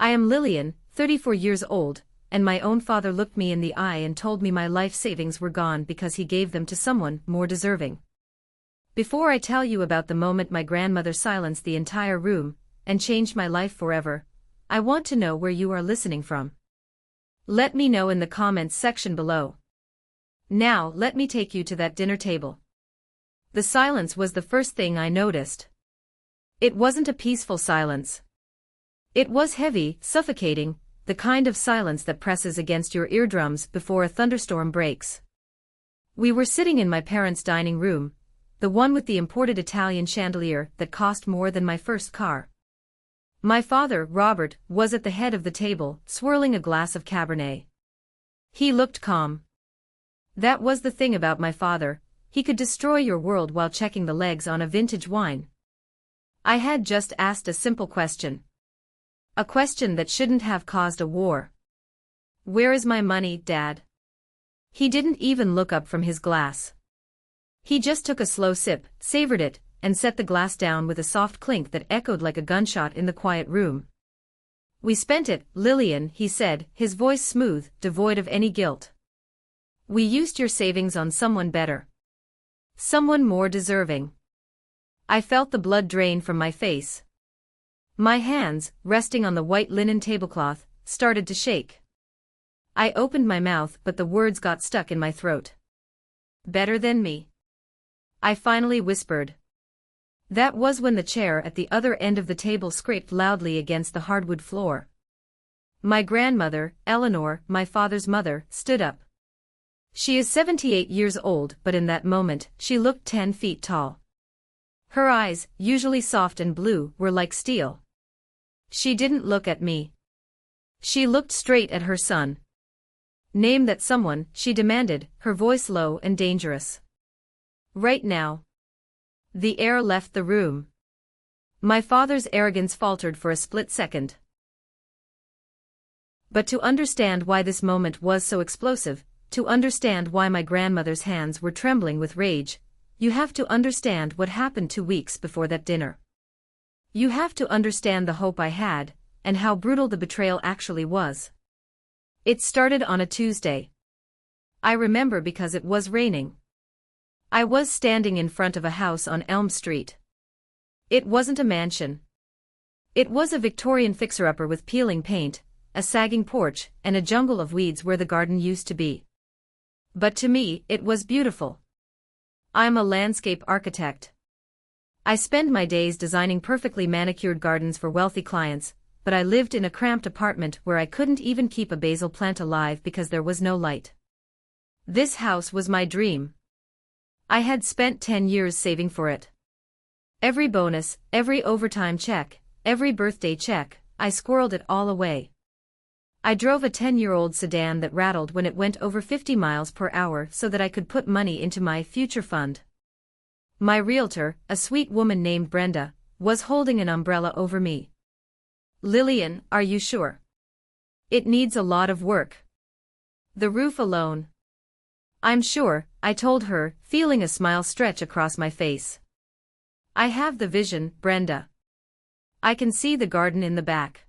I am Lillian, 34 years old, and my own father looked me in the eye and told me my life savings were gone because he gave them to someone more deserving. Before I tell you about the moment my grandmother silenced the entire room and changed my life forever, I want to know where you are listening from. Let me know in the comments section below. Now, let me take you to that dinner table. The silence was the first thing I noticed. It wasn't a peaceful silence. It was heavy, suffocating, the kind of silence that presses against your eardrums before a thunderstorm breaks. We were sitting in my parents' dining room, the one with the imported Italian chandelier that cost more than my first car. My father, Robert, was at the head of the table, swirling a glass of Cabernet. He looked calm. That was the thing about my father, he could destroy your world while checking the legs on a vintage wine. I had just asked a simple question. A question that shouldn't have caused a war. Where is my money, Dad? He didn't even look up from his glass. He just took a slow sip, savored it, and set the glass down with a soft clink that echoed like a gunshot in the quiet room. We spent it, Lillian, he said, his voice smooth, devoid of any guilt. We used your savings on someone better. Someone more deserving. I felt the blood drain from my face. My hands, resting on the white linen tablecloth, started to shake. I opened my mouth but the words got stuck in my throat. Better than me. I finally whispered. That was when the chair at the other end of the table scraped loudly against the hardwood floor. My grandmother, Eleanor, my father's mother, stood up. She is 78 years old, but in that moment, she looked 10 feet tall. Her eyes, usually soft and blue, were like steel. She didn't look at me. She looked straight at her son. Name that someone, she demanded, her voice low and dangerous. Right now. The air left the room. My father's arrogance faltered for a split second. But to understand why this moment was so explosive, to understand why my grandmother's hands were trembling with rage, you have to understand what happened 2 weeks before that dinner. You have to understand the hope I had, and how brutal the betrayal actually was. It started on a Tuesday. I remember because it was raining. I was standing in front of a house on Elm Street. It wasn't a mansion. It was a Victorian fixer-upper with peeling paint, a sagging porch, and a jungle of weeds where the garden used to be. But to me, it was beautiful. I'm a landscape architect. I spend my days designing perfectly manicured gardens for wealthy clients, but I lived in a cramped apartment where I couldn't even keep a basil plant alive because there was no light. This house was my dream. I had spent 10 years saving for it. Every bonus, every overtime check, every birthday check, I squirreled it all away. I drove a 10-year-old sedan that rattled when it went over 50 miles per hour so that I could put money into my future fund. My realtor, a sweet woman named Brenda, was holding an umbrella over me. Lillian, are you sure? It needs a lot of work. The roof alone. I'm sure, I told her, feeling a smile stretch across my face. I have the vision, Brenda. I can see the garden in the back.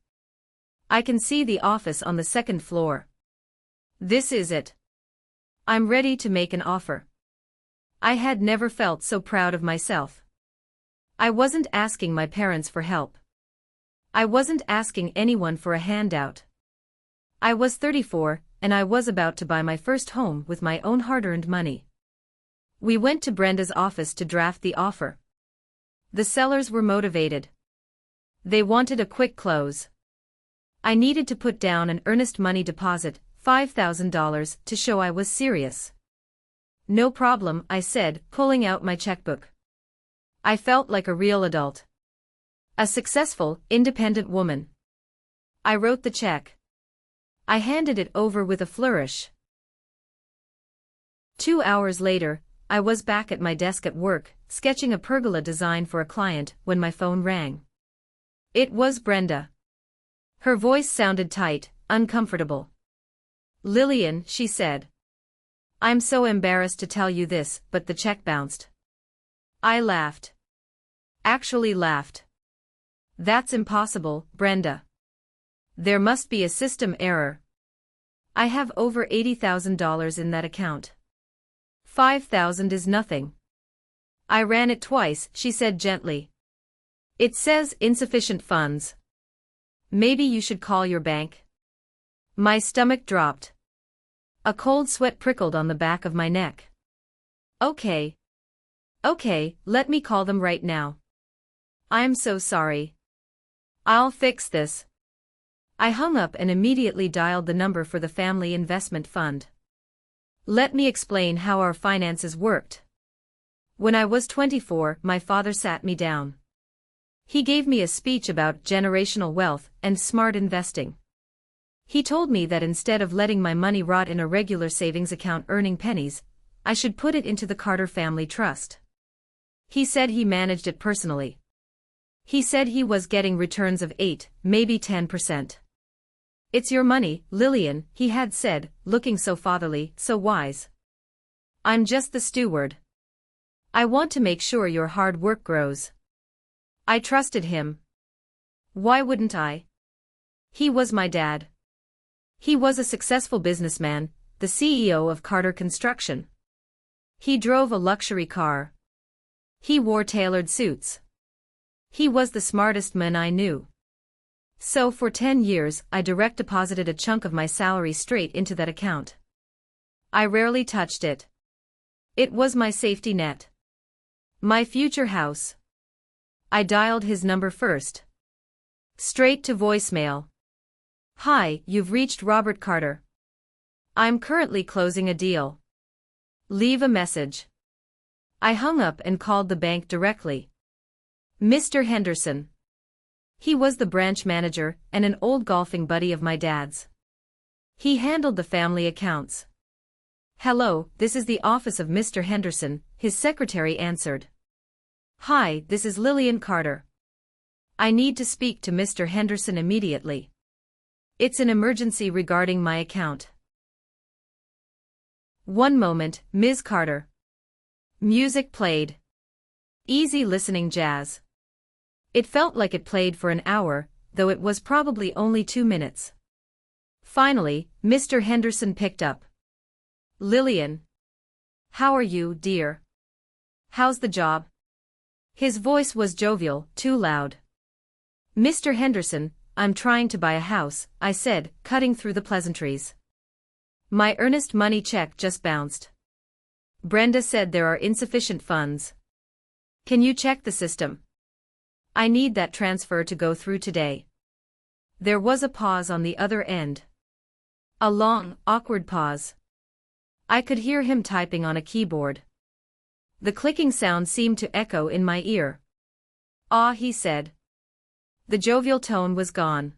I can see the office on the second floor. This is it. I'm ready to make an offer. I had never felt so proud of myself. I wasn't asking my parents for help. I wasn't asking anyone for a handout. I was 34, and I was about to buy my first home with my own hard-earned money. We went to Brenda's office to draft the offer. The sellers were motivated. They wanted a quick close. I needed to put down an earnest money deposit, $5,000, to show I was serious. No problem, I said, pulling out my checkbook. I felt like a real adult. A successful, independent woman. I wrote the check. I handed it over with a flourish. 2 hours later, I was back at my desk at work, sketching a pergola design for a client, when my phone rang. It was Brenda. Her voice sounded tight, uncomfortable. Lillian, she said. I'm so embarrassed to tell you this, but the check bounced. I laughed. Actually laughed. That's impossible, Brenda. There must be a system error. I have over $80,000 in that account. 5,000 is nothing. I ran it twice, she said gently. It says insufficient funds. Maybe you should call your bank. My stomach dropped. A cold sweat prickled on the back of my neck. Okay. Okay, let me call them right now. I'm so sorry. I'll fix this. I hung up and immediately dialed the number for the family investment fund. Let me explain how our finances worked. When I was 24, my father sat me down. He gave me a speech about generational wealth and smart investing. He told me that instead of letting my money rot in a regular savings account earning pennies, I should put it into the Carter Family Trust. He said he managed it personally. He said he was getting returns of 8, maybe 10%. It's your money, Lillian, he had said, looking so fatherly, so wise. I'm just the steward. I want to make sure your hard work grows. I trusted him. Why wouldn't I? He was my dad. He was a successful businessman, the CEO of Carter Construction. He drove a luxury car. He wore tailored suits. He was the smartest man I knew. So for 10 years, I direct deposited a chunk of my salary straight into that account. I rarely touched it. It was my safety net. My future house. I dialed his number first. Straight to voicemail. Hi, you've reached Robert Carter. I'm currently closing a deal. Leave a message. I hung up and called the bank directly. Mr. Henderson. He was the branch manager and an old golfing buddy of my dad's. He handled the family accounts. Hello, this is the office of Mr. Henderson, his secretary answered. Hi, this is Lillian Carter. I need to speak to Mr. Henderson immediately. It's an emergency regarding my account. One moment, Ms. Carter. Music played. Easy listening jazz. It felt like it played for an hour, though it was probably only 2 minutes. Finally, Mr. Henderson picked up. Lillian. How are you, dear? How's the job? His voice was jovial, too loud. Mr. Henderson, I'm trying to buy a house, I said, cutting through the pleasantries. My earnest money check just bounced. Brenda said there are insufficient funds. Can you check the system? I need that transfer to go through today. There was a pause on the other end. A long, awkward pause. I could hear him typing on a keyboard. The clicking sound seemed to echo in my ear. Ah, he said. The jovial tone was gone.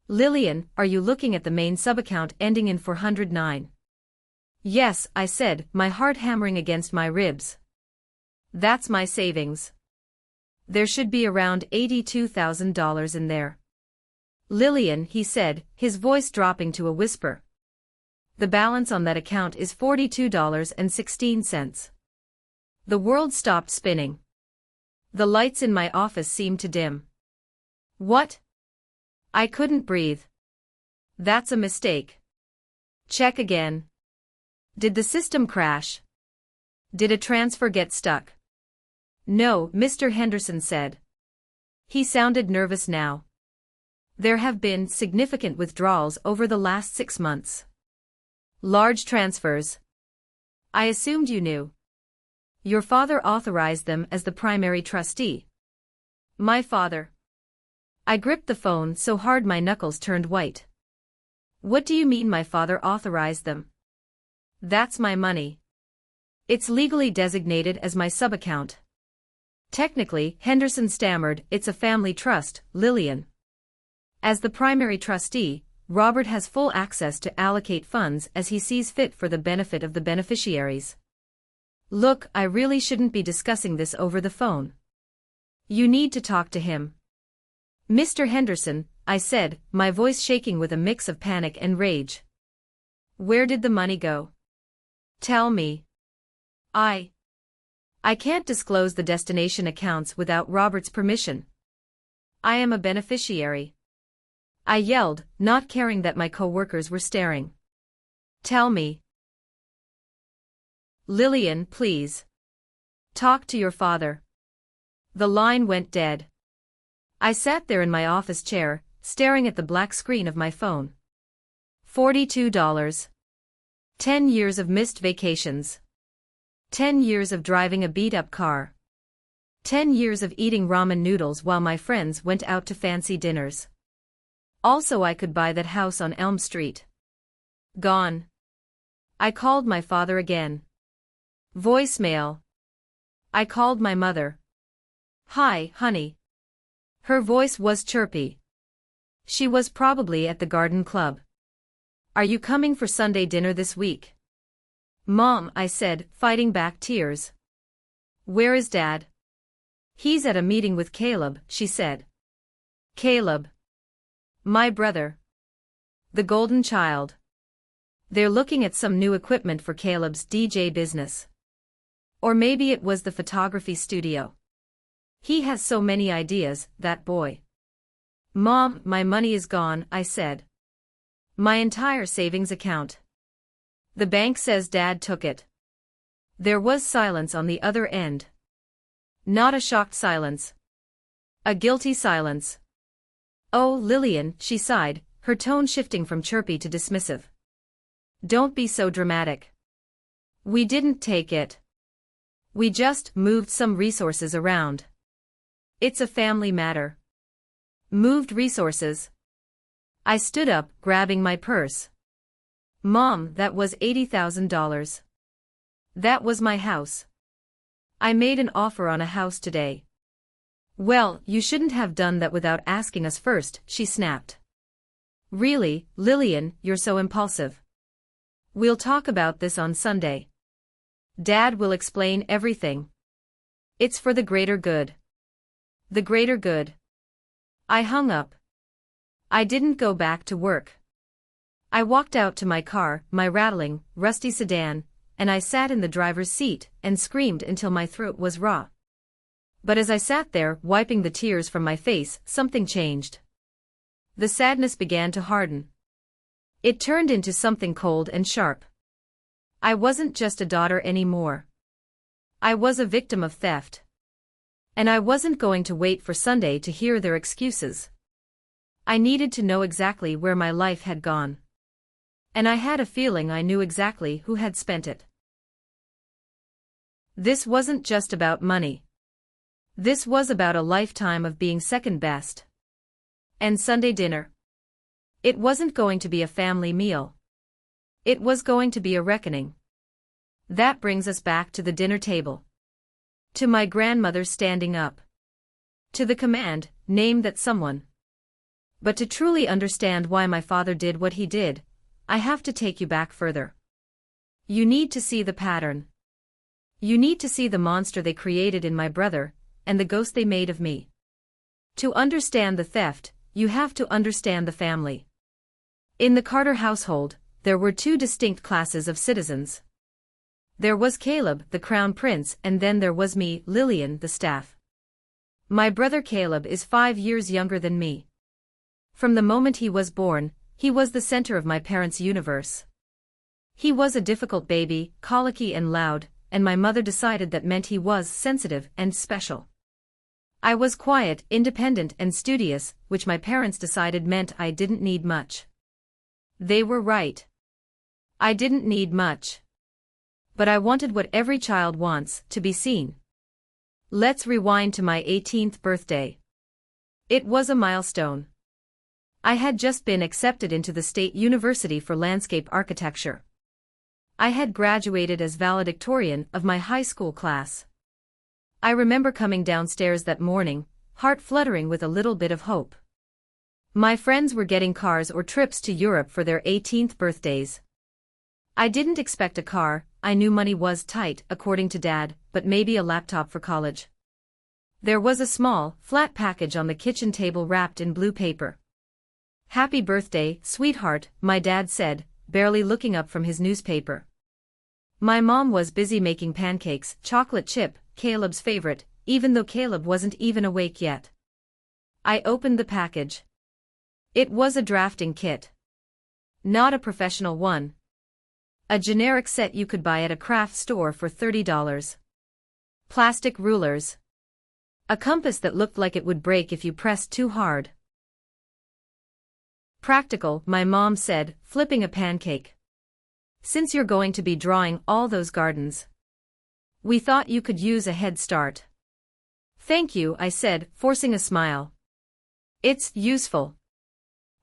Lillian, are you looking at the main subaccount ending in 409? Yes, I said, my heart hammering against my ribs. That's my savings. There should be around $82,000 in there. Lillian, he said, his voice dropping to a whisper. The balance on that account is $42.16. The world stopped spinning. The lights in my office seemed to dim. What? I couldn't breathe. That's a mistake. Check again. Did the system crash? Did a transfer get stuck? No, Mr. Henderson said. He sounded nervous now. There have been significant withdrawals over the last 6 months. Large transfers. I assumed you knew. Your father authorized them as the primary trustee. My father. I gripped the phone so hard my knuckles turned white. What do you mean my father authorized them? That's my money. It's legally designated as my subaccount. Technically, Henderson stammered, it's a family trust, Lillian. As the primary trustee, Robert has full access to allocate funds as he sees fit for the benefit of the beneficiaries. Look, I really shouldn't be discussing this over the phone. You need to talk to him. Mr. Henderson, I said, my voice shaking with a mix of panic and rage. Where did the money go? Tell me. I can't disclose the destination accounts without Robert's permission. I am a beneficiary. I yelled, not caring that my co-workers were staring. Tell me. Lillian, please. Talk to your father. The line went dead. I sat there in my office chair, staring at the black screen of my phone. $42. 10 years of missed vacations. 10 years of driving a beat-up car. 10 years of eating ramen noodles while my friends went out to fancy dinners. Also, I could buy that house on Elm Street. Gone. I called my father again. Voicemail. I called my mother. Hi, honey. Her voice was chirpy. She was probably at the garden club. Are you coming for Sunday dinner this week? Mom, I said, fighting back tears. Where is Dad? He's at a meeting with Caleb, she said. Caleb. My brother. The golden child. They're looking at some new equipment for Caleb's DJ business. Or maybe it was the photography studio. He has so many ideas, that boy. Mom, my money is gone, I said. My entire savings account. The bank says Dad took it. There was silence on the other end. Not a shocked silence. A guilty silence. Oh, Lillian, she sighed, her tone shifting from chirpy to dismissive. Don't be so dramatic. We didn't take it. We just moved some resources around. It's a family matter. Moved resources. I stood up, grabbing my purse. Mom, that was $80,000. That was my house. I made an offer on a house today. Well, you shouldn't have done that without asking us first, she snapped. Really, Lillian, you're so impulsive. We'll talk about this on Sunday. Dad will explain everything. It's for the greater good. The greater good. I hung up. I didn't go back to work. I walked out to my car, my rattling, rusty sedan, and I sat in the driver's seat and screamed until my throat was raw. But as I sat there, wiping the tears from my face, something changed. The sadness began to harden. It turned into something cold and sharp. I wasn't just a daughter anymore. I was a victim of theft. And I wasn't going to wait for Sunday to hear their excuses. I needed to know exactly where my life had gone. And I had a feeling I knew exactly who had spent it. This wasn't just about money. This was about a lifetime of being second best. And Sunday dinner. It wasn't going to be a family meal. It was going to be a reckoning. That brings us back to the dinner table. To my grandmother standing up. To the command, name that someone. But to truly understand why my father did what he did, I have to take you back further. You need to see the pattern. You need to see the monster they created in my brother, and the ghost they made of me. To understand the theft, you have to understand the family. In the Carter household, there were two distinct classes of citizens. There was Caleb, the crown prince, and then there was me, Lillian, the staff. My brother Caleb is 5 years younger than me. From the moment he was born, he was the center of my parents' universe. He was a difficult baby, colicky and loud, and my mother decided that meant he was sensitive and special. I was quiet, independent and studious, which my parents decided meant I didn't need much. They were right. I didn't need much. But I wanted what every child wants, to be seen. Let's rewind to my 18th birthday. It was a milestone. I had just been accepted into the State University for Landscape Architecture. I had graduated as valedictorian of my high school class. I remember coming downstairs that morning, heart fluttering with a little bit of hope. My friends were getting cars or trips to Europe for their 18th birthdays. I didn't expect a car, I knew money was tight, according to Dad, but maybe a laptop for college. There was a small, flat package on the kitchen table wrapped in blue paper. Happy birthday, sweetheart, my dad said, barely looking up from his newspaper. My mom was busy making pancakes, chocolate chip, Caleb's favorite, even though Caleb wasn't even awake yet. I opened the package. It was a drafting kit. Not a professional one. A generic set you could buy at a craft store for $30. Plastic rulers. A compass that looked like it would break if you pressed too hard. Practical, my mom said, flipping a pancake. Since you're going to be drawing all those gardens, we thought you could use a head start. Thank you, I said, forcing a smile. It's useful.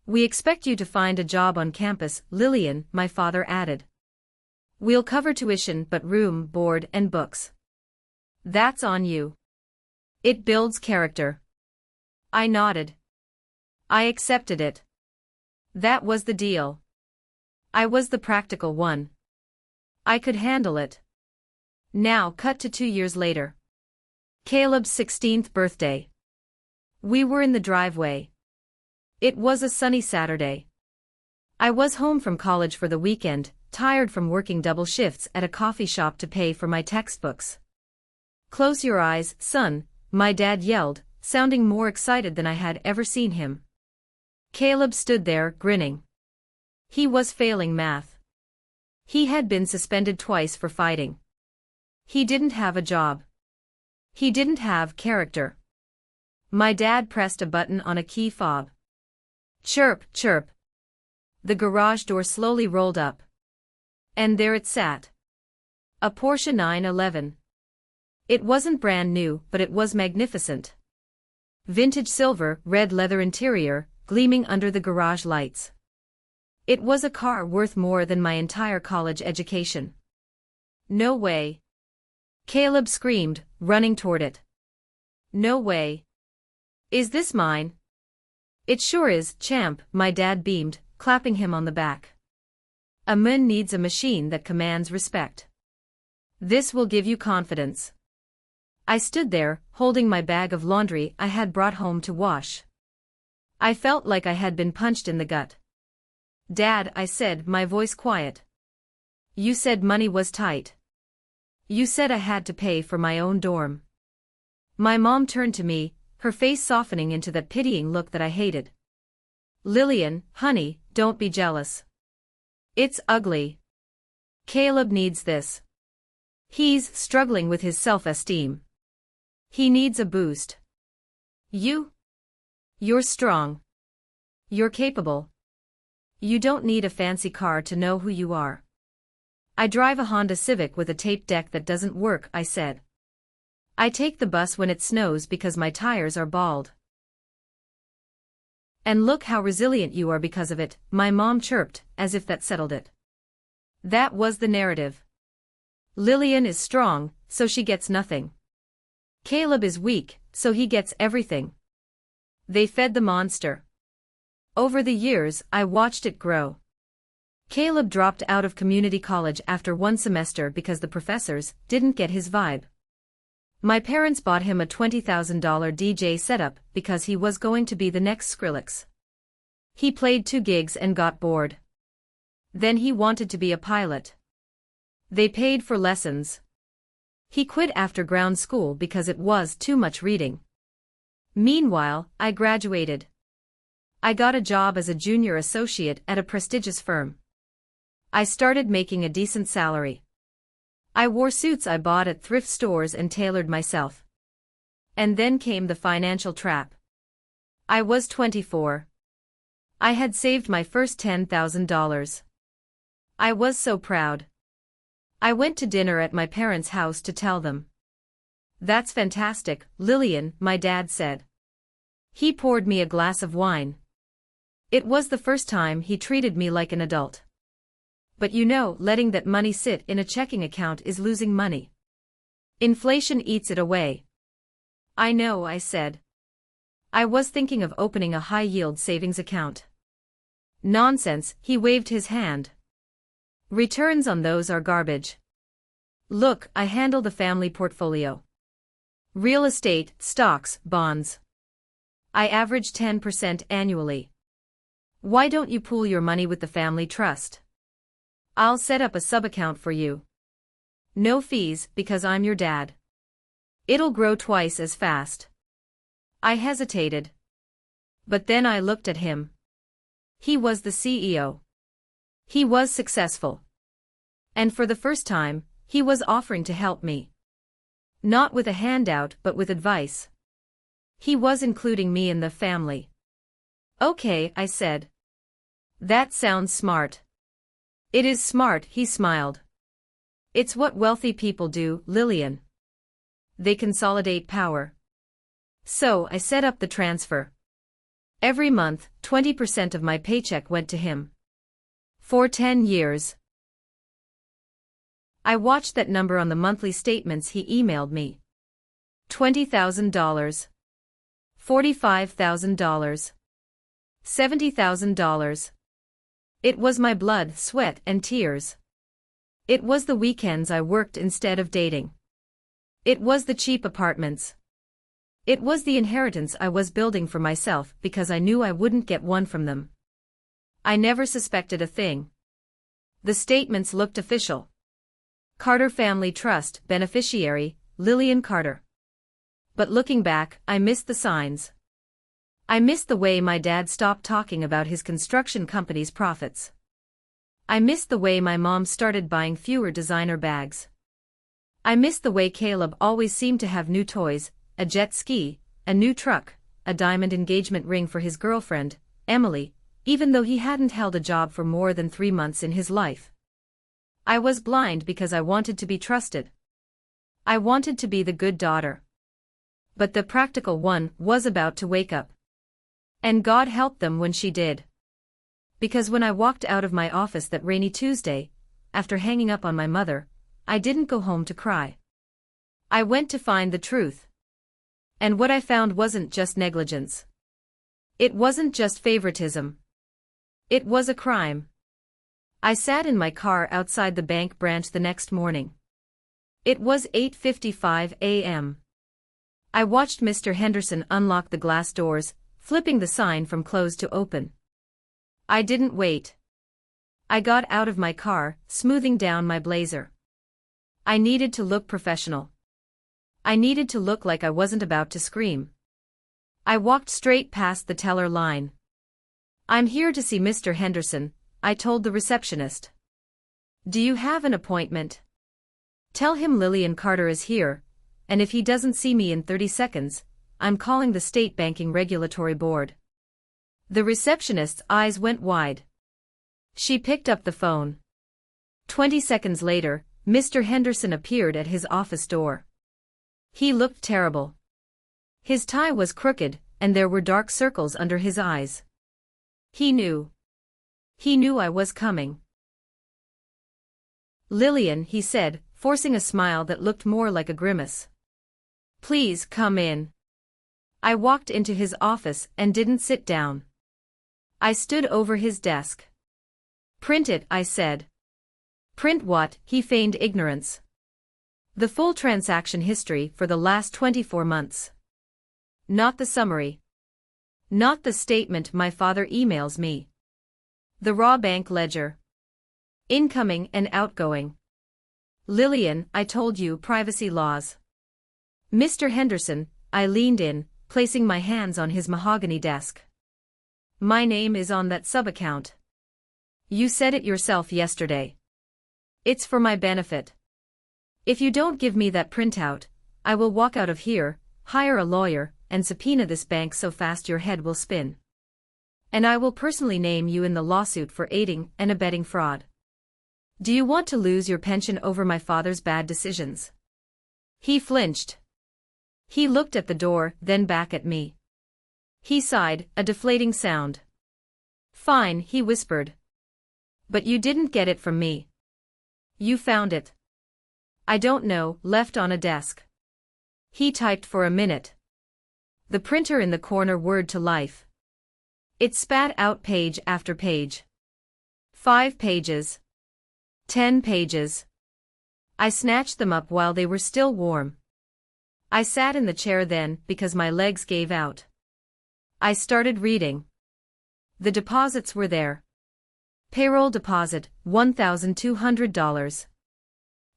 We expect you to find a job on campus, Lillian, my father added. We'll cover tuition but room, board, and books. That's on you. It builds character. I nodded. I accepted it. That was the deal. I was the practical one. I could handle it. Now cut to 2 years later. Caleb's 16th birthday. We were in the driveway. It was a sunny Saturday. I was home from college for the weekend, tired from working double shifts at a coffee shop to pay for my textbooks. Close your eyes, son, my dad yelled, sounding more excited than I had ever seen him. Caleb stood there, grinning. He was failing math. He had been suspended twice for fighting. He didn't have a job. He didn't have character. My dad pressed a button on a key fob. Chirp, chirp. The garage door slowly rolled up. And there it sat. A Porsche 911. It wasn't brand new, but it was magnificent. Vintage silver, red leather interior, gleaming under the garage lights. It was a car worth more than my entire college education. No way. Caleb screamed, running toward it. No way. Is this mine? It sure is, champ, my dad beamed, clapping him on the back. A man needs a machine that commands respect. This will give you confidence. I stood there, holding my bag of laundry I had brought home to wash. I felt like I had been punched in the gut. Dad, I said, my voice quiet. You said money was tight. You said I had to pay for my own dorm. My mom turned to me, her face softening into that pitying look that I hated. Lillian, honey, don't be jealous. It's ugly. Caleb needs this. He's struggling with his self-esteem. He needs a boost. You're strong. You're capable. You don't need a fancy car to know who you are. I drive a Honda Civic with a tape deck that doesn't work, I said. I take the bus when it snows because my tires are bald. And look how resilient you are because of it, my mom chirped, as if that settled it. That was the narrative. Lillian is strong, so she gets nothing. Caleb is weak, so he gets everything. They fed the monster. Over the years, I watched it grow. Caleb dropped out of community college after one semester because the professors didn't get his vibe. My parents bought him a $20,000 DJ setup because he was going to be the next Skrillex. He played 2 gigs and got bored. Then he wanted to be a pilot. They paid for lessons. He quit after ground school because it was too much reading. Meanwhile, I graduated. I got a job as a junior associate at a prestigious firm. I started making a decent salary. I wore suits I bought at thrift stores and tailored myself. And then came the financial trap. I was 24. I had saved my first $10,000. I was so proud. I went to dinner at my parents' house to tell them. That's fantastic, Lillian, my dad said. He poured me a glass of wine. It was the first time he treated me like an adult. But you know, letting that money sit in a checking account is losing money. Inflation eats it away. I know, I said. I was thinking of opening a high-yield savings account. Nonsense, he waved his hand. Returns on those are garbage. Look, I handle the family portfolio. Real estate, stocks, bonds. I average 10% annually. Why don't you pool your money with the family trust? I'll set up a sub-account for you. No fees, because I'm your dad. It'll grow twice as fast. I hesitated. But then I looked at him. He was the CEO. He was successful. And for the first time, he was offering to help me. Not with a handout but with advice. He was including me in the family. Okay, I said. That sounds smart. It is smart, he smiled. It's what wealthy people do, Lillian. They consolidate power. So I set up the transfer. Every month, 20% of my paycheck went to him. For 10 years. I watched that number on the monthly statements he emailed me. $20,000. $45,000. $70,000. It was my blood, sweat, and tears. It was the weekends I worked instead of dating. It was the cheap apartments. It was the inheritance I was building for myself because I knew I wouldn't get one from them. I never suspected a thing. The statements looked official. Carter Family Trust, beneficiary, Lillian Carter. But looking back, I missed the signs. I missed the way my dad stopped talking about his construction company's profits. I missed the way my mom started buying fewer designer bags. I missed the way Caleb always seemed to have new toys, a jet ski, a new truck, a diamond engagement ring for his girlfriend, Emily, even though he hadn't held a job for more than 3 months in his life. I was blind because I wanted to be trusted. I wanted to be the good daughter. But the practical one was about to wake up. And God helped them when she did. Because when I walked out of my office that rainy Tuesday, after hanging up on my mother, I didn't go home to cry. I went to find the truth. And what I found wasn't just negligence. It wasn't just favoritism. It was a crime. I sat in my car outside the bank branch the next morning. It was 8:55 a.m. I watched Mr. Henderson unlock the glass doors, flipping the sign from closed to open. I didn't wait. I got out of my car, smoothing down my blazer. I needed to look professional. I needed to look like I wasn't about to scream. I walked straight past the teller line. "I'm here to see Mr. Henderson," I told the receptionist. "Do you have an appointment?" "Tell him Lillian Carter is here, and if he doesn't see me in 30 seconds, I'm calling the State Banking Regulatory Board." The receptionist's eyes went wide. She picked up the phone. 20 seconds later, Mr. Henderson appeared at his office door. He looked terrible. His tie was crooked, and there were dark circles under his eyes. He knew. He knew I was coming. "Lillian," he said, forcing a smile that looked more like a grimace. "Please come in." I walked into his office and didn't sit down. I stood over his desk. "Print it," I said. "Print what?" He feigned ignorance. "The full transaction history for the last 24 months. Not the summary. Not the statement my father emails me. The raw bank ledger. Incoming and outgoing." "Lillian, I told you, privacy laws." "Mr. Henderson," I leaned in, placing my hands on his mahogany desk. "My name is on that sub-account. You said it yourself yesterday. It's for my benefit. If you don't give me that printout, I will walk out of here, hire a lawyer, and subpoena this bank so fast your head will spin. And I will personally name you in the lawsuit for aiding and abetting fraud. Do you want to lose your pension over my father's bad decisions?" He flinched. He looked at the door, then back at me. He sighed, a deflating sound. "Fine," he whispered. "But you didn't get it from me. You found it." "I don't know," left on a desk. He typed for a minute. The printer in the corner whirred to life. It spat out page after page. 5 pages. 10 pages. I snatched them up while they were still warm. I sat in the chair then, because my legs gave out. I started reading. The deposits were there. Payroll deposit, $1,200.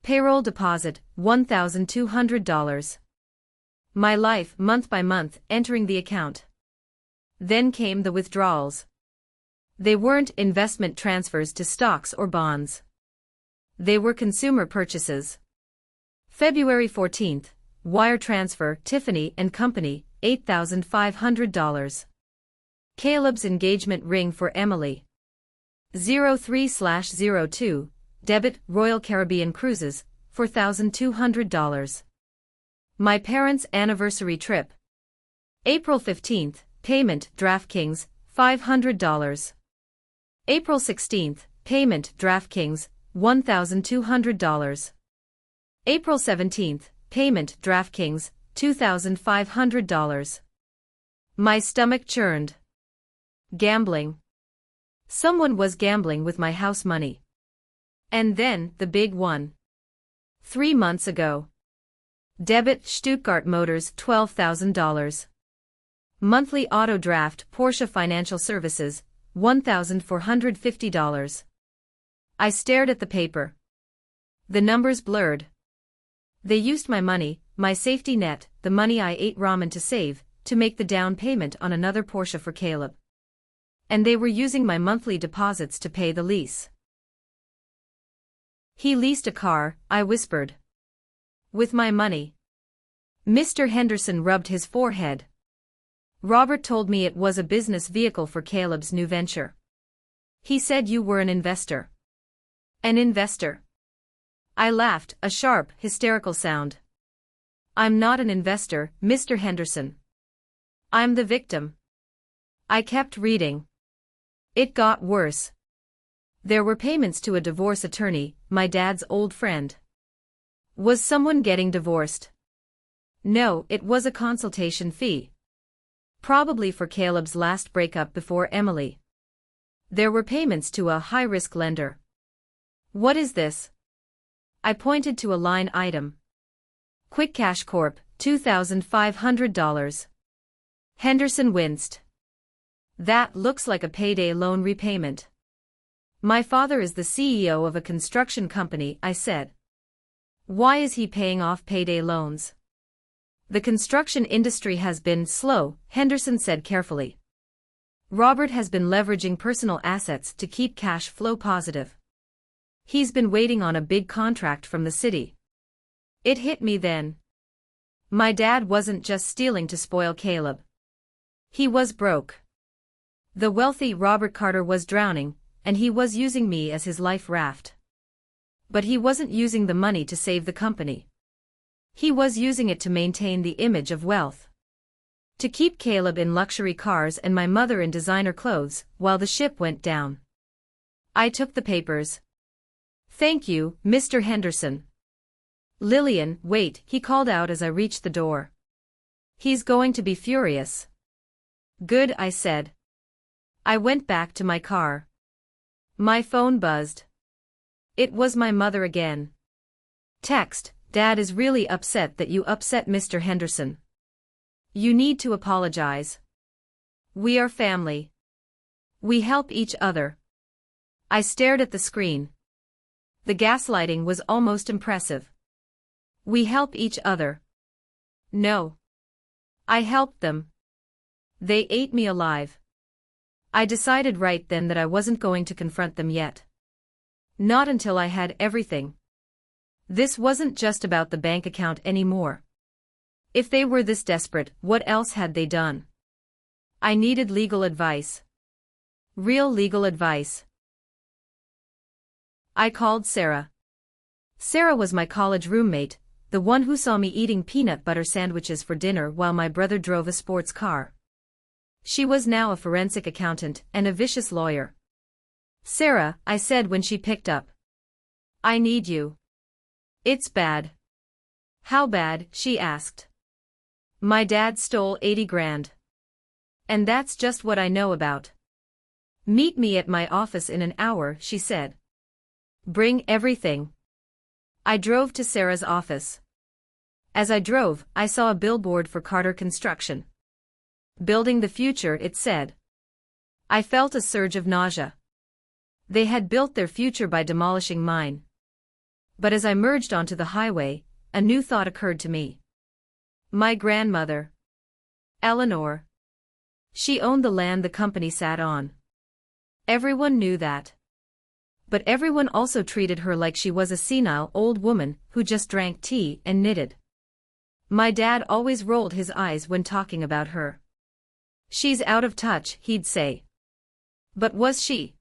Payroll deposit, $1,200. My life, month by month, entering the account. Then came the withdrawals. They weren't investment transfers to stocks or bonds. They were consumer purchases. February 14th, wire transfer, Tiffany & Company, $8,500. Caleb's engagement ring for Emily. 03/02, debit, Royal Caribbean Cruises, $4,200. My parents' anniversary trip. April 15th, payment, DraftKings, $500. April 16th, payment, DraftKings, $1,200. April 17th, payment, DraftKings, $2,500. My stomach churned. Gambling. Someone was gambling with my house money. And then, the big one. 3 months ago. Debit, Stuttgart Motors, $12,000. Monthly auto draft, Porsche Financial Services, $1,450. I stared at the paper. The numbers blurred. They used my money, my safety net, the money I ate ramen to save, to make the down payment on another Porsche for Caleb. And they were using my monthly deposits to pay the lease. He leased a car, I whispered. With my money. Mr. Henderson rubbed his forehead. Robert told me it was a business vehicle for Caleb's new venture. He said you were an investor. An investor. I laughed, a sharp, hysterical sound. I'm not an investor, Mr. Henderson. I'm the victim. I kept reading. It got worse. There were payments to a divorce attorney, my dad's old friend. Was someone getting divorced? No, it was a consultation fee. Probably for Caleb's last breakup before Emily. There were payments to a high-risk lender. What is this? I pointed to a line item. Quick Cash Corp., $2,500. Henderson winced. That looks like a payday loan repayment. My father is the CEO of a construction company, I said. Why is he paying off payday loans? The construction industry has been slow, Henderson said carefully. Robert has been leveraging personal assets to keep cash flow positive. He's been waiting on a big contract from the city. It hit me then. My dad wasn't just stealing to spoil Caleb. He was broke. The wealthy Robert Carter was drowning, and he was using me as his life raft. But he wasn't using the money to save the company. He was using it to maintain the image of wealth. To keep Caleb in luxury cars and my mother in designer clothes, while the ship went down. I took the papers. Thank you, Mr. Henderson. Lillian, wait, he called out as I reached the door. He's going to be furious. Good, I said. I went back to my car. My phone buzzed. It was my mother again. Text, Dad is really upset that you upset Mr. Henderson. You need to apologize. We are family. We help each other. I stared at the screen. The gaslighting was almost impressive. We help each other. No. I helped them. They ate me alive. I decided right then that I wasn't going to confront them yet. Not until I had everything. This wasn't just about the bank account anymore. If they were this desperate, what else had they done? I needed legal advice. Real legal advice. I called Sarah. Sarah was my college roommate, the one who saw me eating peanut butter sandwiches for dinner while my brother drove a sports car. She was now a forensic accountant and a vicious lawyer. Sarah, I said when she picked up. I need you. It's bad. How bad? She asked. My dad stole 80 grand. And that's just what I know about. Meet me at my office in an hour, she said. Bring everything. I drove to Sarah's office. As I drove, I saw a billboard for Carter Construction. Building the future, it said. I felt a surge of nausea. They had built their future by demolishing mine. But as I merged onto the highway, a new thought occurred to me. My grandmother. Eleanor. She owned the land the company sat on. Everyone knew that. But everyone also treated her like she was a senile old woman who just drank tea and knitted. My dad always rolled his eyes when talking about her. "She's out of touch," he'd say. But was she?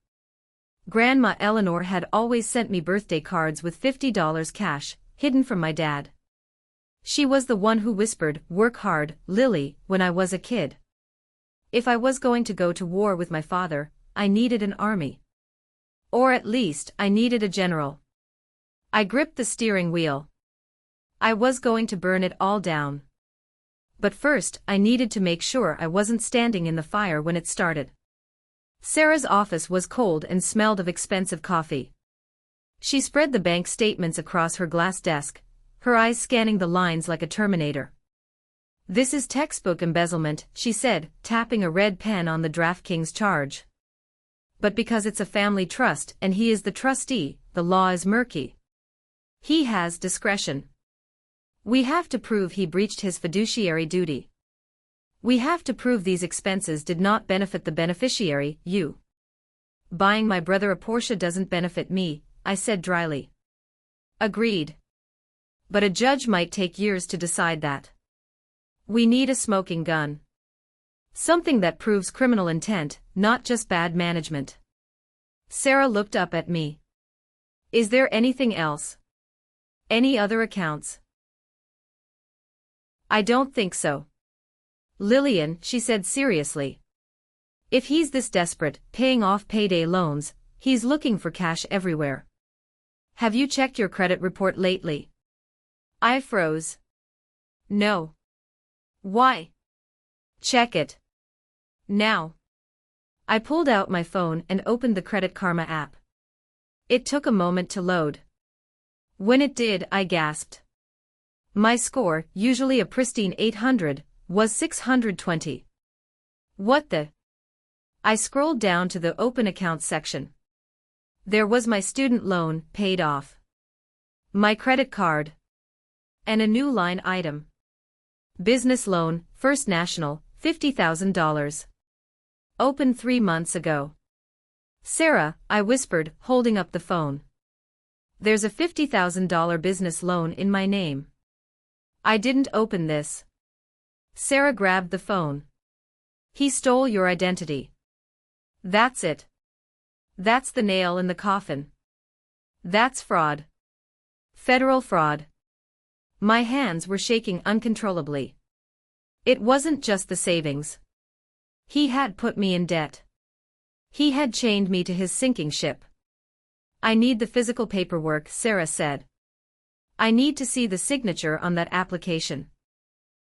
Grandma Eleanor had always sent me birthday cards with $50 cash, hidden from my dad. She was the one who whispered, "Work hard, Lily," when I was a kid. If I was going to go to war with my father, I needed an army. Or at least, I needed a general. I gripped the steering wheel. I was going to burn it all down. But first, I needed to make sure I wasn't standing in the fire when it started. Sarah's office was cold and smelled of expensive coffee. She spread the bank statements across her glass desk, her eyes scanning the lines like a Terminator. "This is textbook embezzlement," she said, tapping a red pen on the DraftKings charge. "But because it's a family trust and he is the trustee, the law is murky. He has discretion. We have to prove he breached his fiduciary duty. We have to prove these expenses did not benefit the beneficiary, you." "Buying my brother a Porsche doesn't benefit me," I said dryly. "Agreed. But a judge might take years to decide that. We need a smoking gun. Something that proves criminal intent, not just bad management." Sarah looked up at me. "Is there anything else? Any other accounts?" "I don't think so. Lillian," she said seriously. "If he's this desperate, paying off payday loans, he's looking for cash everywhere. Have you checked your credit report lately?" I froze. "No." "Why?" "Check it. Now." I pulled out my phone and opened the Credit Karma app. It took a moment to load. When it did, I gasped. My score, usually a pristine 800, was 620. What the? I scrolled down to the open accounts section. There was my student loan, paid off. My credit card. And a new line item. Business loan, First National, $50,000. Opened 3 months ago. "Sarah," I whispered, holding up the phone. "There's a $50,000 business loan in my name. I didn't open this." Sarah grabbed the phone. "He stole your identity. That's it. That's the nail in the coffin. That's fraud. Federal fraud." My hands were shaking uncontrollably. It wasn't just the savings. He had put me in debt. He had chained me to his sinking ship. "I need the physical paperwork," Sarah said. "I need to see the signature on that application.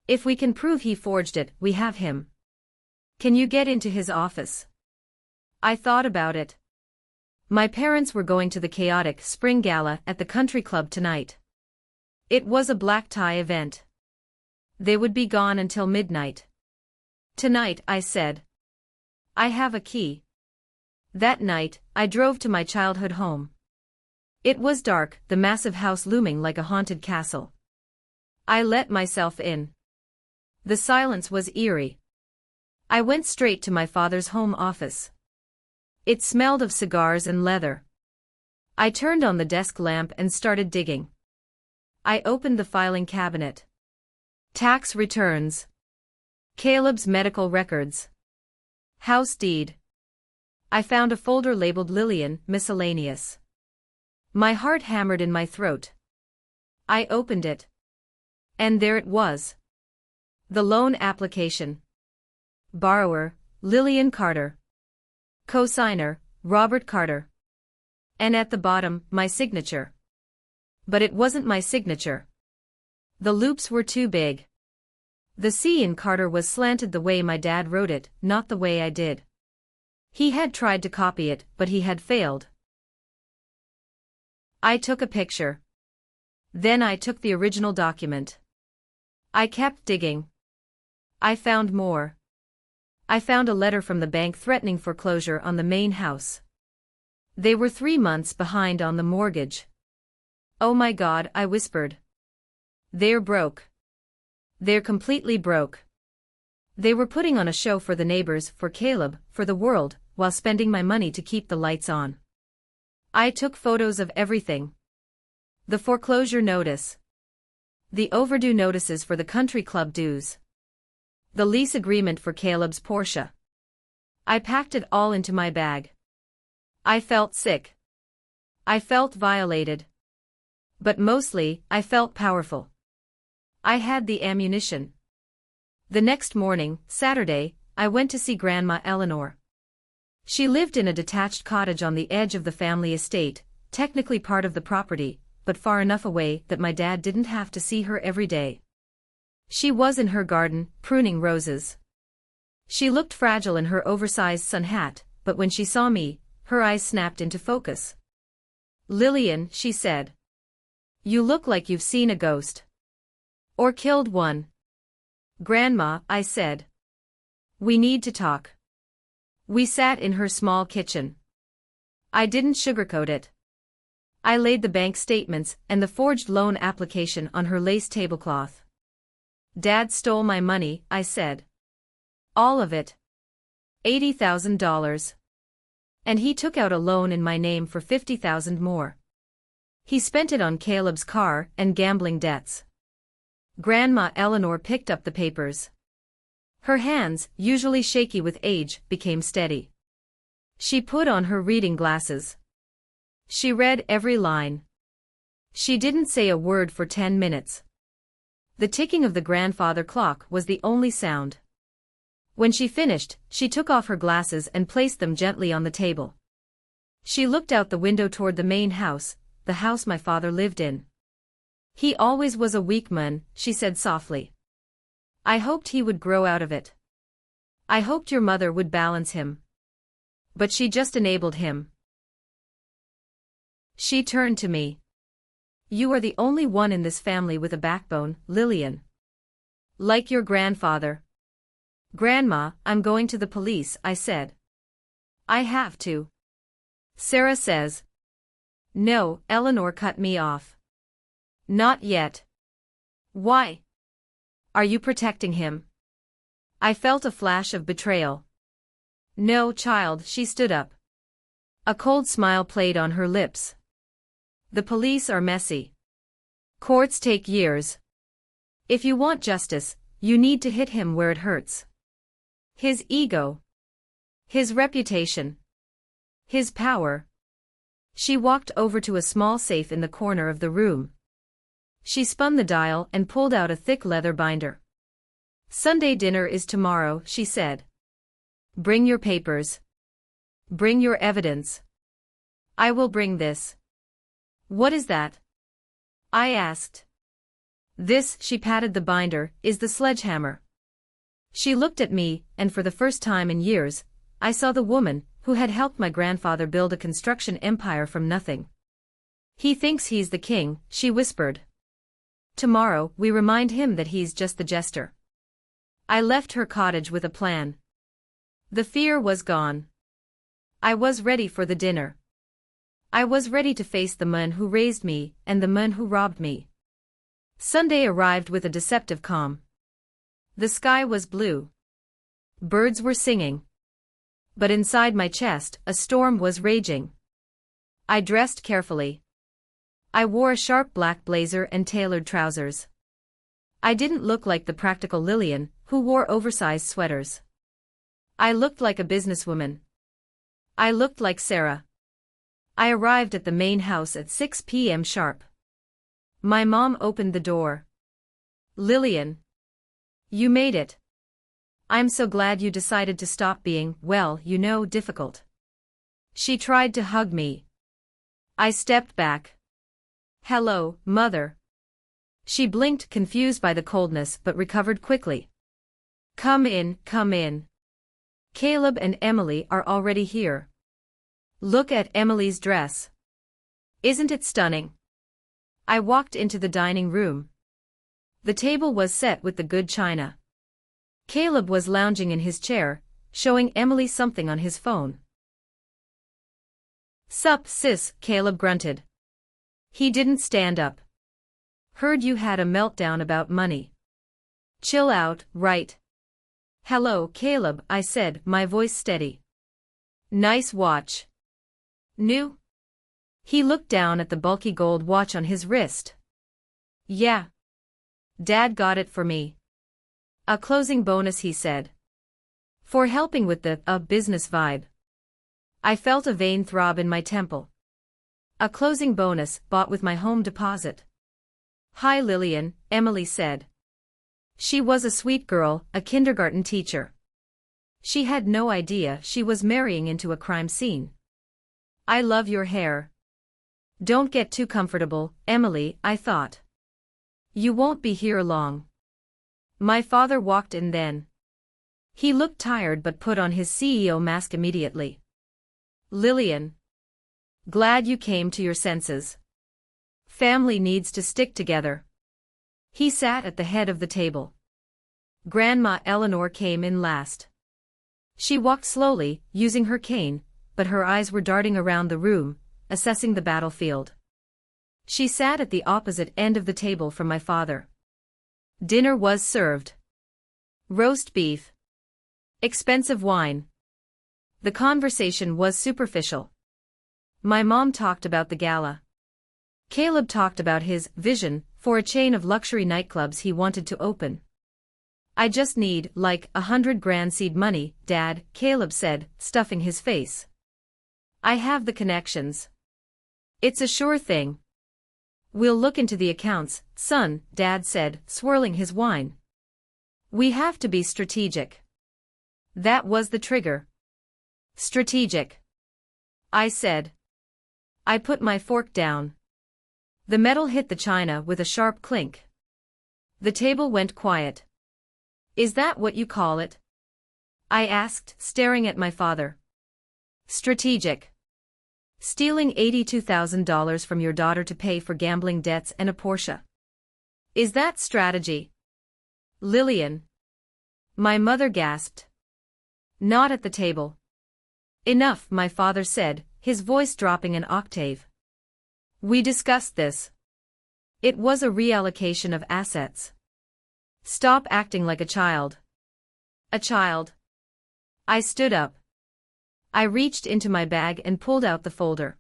If we can prove he forged it, we have him. Can you get into his office?" I thought about it. My parents were going to the chaotic spring gala at the country club tonight. It was a black tie event. They would be gone until midnight. "Tonight," I said. "I have a key." That night, I drove to my childhood home. It was dark, the massive house looming like a haunted castle. I let myself in. The silence was eerie. I went straight to my father's home office. It smelled of cigars and leather. I turned on the desk lamp and started digging. I opened the filing cabinet. Tax returns. Caleb's medical records. House deed. I found a folder labeled Lillian, Miscellaneous. My heart hammered in my throat. I opened it. And there it was. The loan application. Borrower, Lillian Carter. Co-signer, Robert Carter. And at the bottom, my signature. But it wasn't my signature. The loops were too big. The C in Carter was slanted the way my dad wrote it, not the way I did. He had tried to copy it, but he had failed. I took a picture. Then I took the original document. I kept digging. I found more. I found a letter from the bank threatening foreclosure on the main house. They were 3 months behind on the mortgage. "Oh my God," I whispered. "They're broke. They're completely broke. They were putting on a show for the neighbors, for Caleb, for the world, while spending my money to keep the lights on. I took photos of everything. The foreclosure notice. The overdue notices for the country club dues. The lease agreement for Caleb's Porsche. I packed it all into my bag. I felt sick. I felt violated. But mostly, I felt powerful. I had the ammunition. The next morning, Saturday, I went to see Grandma Eleanor. She lived in a detached cottage on the edge of the family estate, technically part of the property, but far enough away that my dad didn't have to see her every day. She was in her garden, pruning roses. She looked fragile in her oversized sun hat, but when she saw me, her eyes snapped into focus. "Lillian," she said. "You look like you've seen a ghost. Or killed one." "Grandma," I said. "We need to talk." We sat in her small kitchen. I didn't sugarcoat it. I laid the bank statements and the forged loan application on her lace tablecloth. "Dad stole my money," I said. "All of it. $80,000. And he took out a loan in my name for $50,000 more. He spent it on Caleb's car and gambling debts." Grandma Eleanor picked up the papers. Her hands, usually shaky with age, became steady. She put on her reading glasses. She read every line. She didn't say a word for 10 minutes. The ticking of the grandfather clock was the only sound. When she finished, she took off her glasses and placed them gently on the table. She looked out the window toward the main house, the house my father lived in. "He always was a weak man," she said softly. "I hoped he would grow out of it. I hoped your mother would balance him. But she just enabled him." She turned to me. "You are the only one in this family with a backbone, Lillian. Like your grandfather." "Grandma, I'm going to the police," I said. "I have to. Sarah says." "No," Eleanor cut me off. "Not yet." "Why? Are you protecting him?" I felt a flash of betrayal. "No, child," she stood up. A cold smile played on her lips. "The police are messy. Courts take years. If you want justice, you need to hit him where it hurts. His ego. His reputation. His power." She walked over to a small safe in the corner of the room. She spun the dial and pulled out a thick leather binder. "Sunday dinner is tomorrow," she said. "Bring your papers. Bring your evidence." "I will bring this." "What is that?" I asked. "This," she patted the binder, "is the sledgehammer." She looked at me, and for the first time in years, I saw the woman who had helped my grandfather build a construction empire from nothing. "He thinks he's the king," she whispered. "Tomorrow, we remind him that he's just the jester." I left her cottage with a plan. The fear was gone. I was ready for the dinner. I was ready to face the man who raised me and the man who robbed me. Sunday arrived with a deceptive calm. The sky was blue. Birds were singing. But inside my chest, a storm was raging. I dressed carefully. I wore a sharp black blazer and tailored trousers. I didn't look like the practical Lillian, who wore oversized sweaters. I looked like a businesswoman. I looked like Sarah. I arrived at the main house at 6 p.m. sharp. My mom opened the door. "Lillian. You made it. I'm so glad you decided to stop being, well, difficult." She tried to hug me. I stepped back. "Hello, Mother." She blinked, confused by the coldness, but recovered quickly. Come in, come in. Caleb and Emily are already here. Look at Emily's dress. Isn't it stunning?" I walked into the dining room. The table was set with the good china. Caleb was lounging in his chair, showing Emily something on his phone. "Sup, sis," Caleb grunted. He didn't stand up. "Heard you had a meltdown about money. Chill out, right?" "Hello, Caleb," I said, my voice steady. Nice watch. New? He looked down at the bulky gold watch on his wrist. Yeah. Dad got it for me. A closing bonus, he said. For helping with the business vibe. I felt a vein throb in my temple. A closing bonus bought with my home deposit. Hi Lillian, Emily said. She was a sweet girl, a kindergarten teacher. She had no idea she was marrying into a crime scene. I love your hair. Don't get too comfortable, Emily, I thought. You won't be here long. My father walked in then. He looked tired but put on his CEO mask immediately. Lillian. Glad you came to your senses. Family needs to stick together. He sat at the head of the table. Grandma Eleanor came in last. She walked slowly, using her cane, but her eyes were darting around the room, assessing the battlefield. She sat at the opposite end of the table from my father. Dinner was served. Roast beef. Expensive wine. The conversation was superficial. My mom talked about the gala. Caleb talked about his vision for a chain of luxury nightclubs he wanted to open. I just need, like, 100 grand seed money, Dad, Caleb said, stuffing his face. I have the connections. It's a sure thing. We'll look into the accounts, son, Dad said, swirling his wine. We have to be strategic. That was the trigger. Strategic. I said. I put my fork down. The metal hit the china with a sharp clink. The table went quiet. Is that what you call it? I asked, staring at my father. Strategic. Stealing $82,000 from your daughter to pay for gambling debts and a Porsche. Is that strategy? Lillian. My mother gasped. Not at the table. Enough, my father said, his voice dropping an octave. We discussed this. It was a reallocation of assets. Stop acting like a child. A child. I stood up. I reached into my bag and pulled out the folder.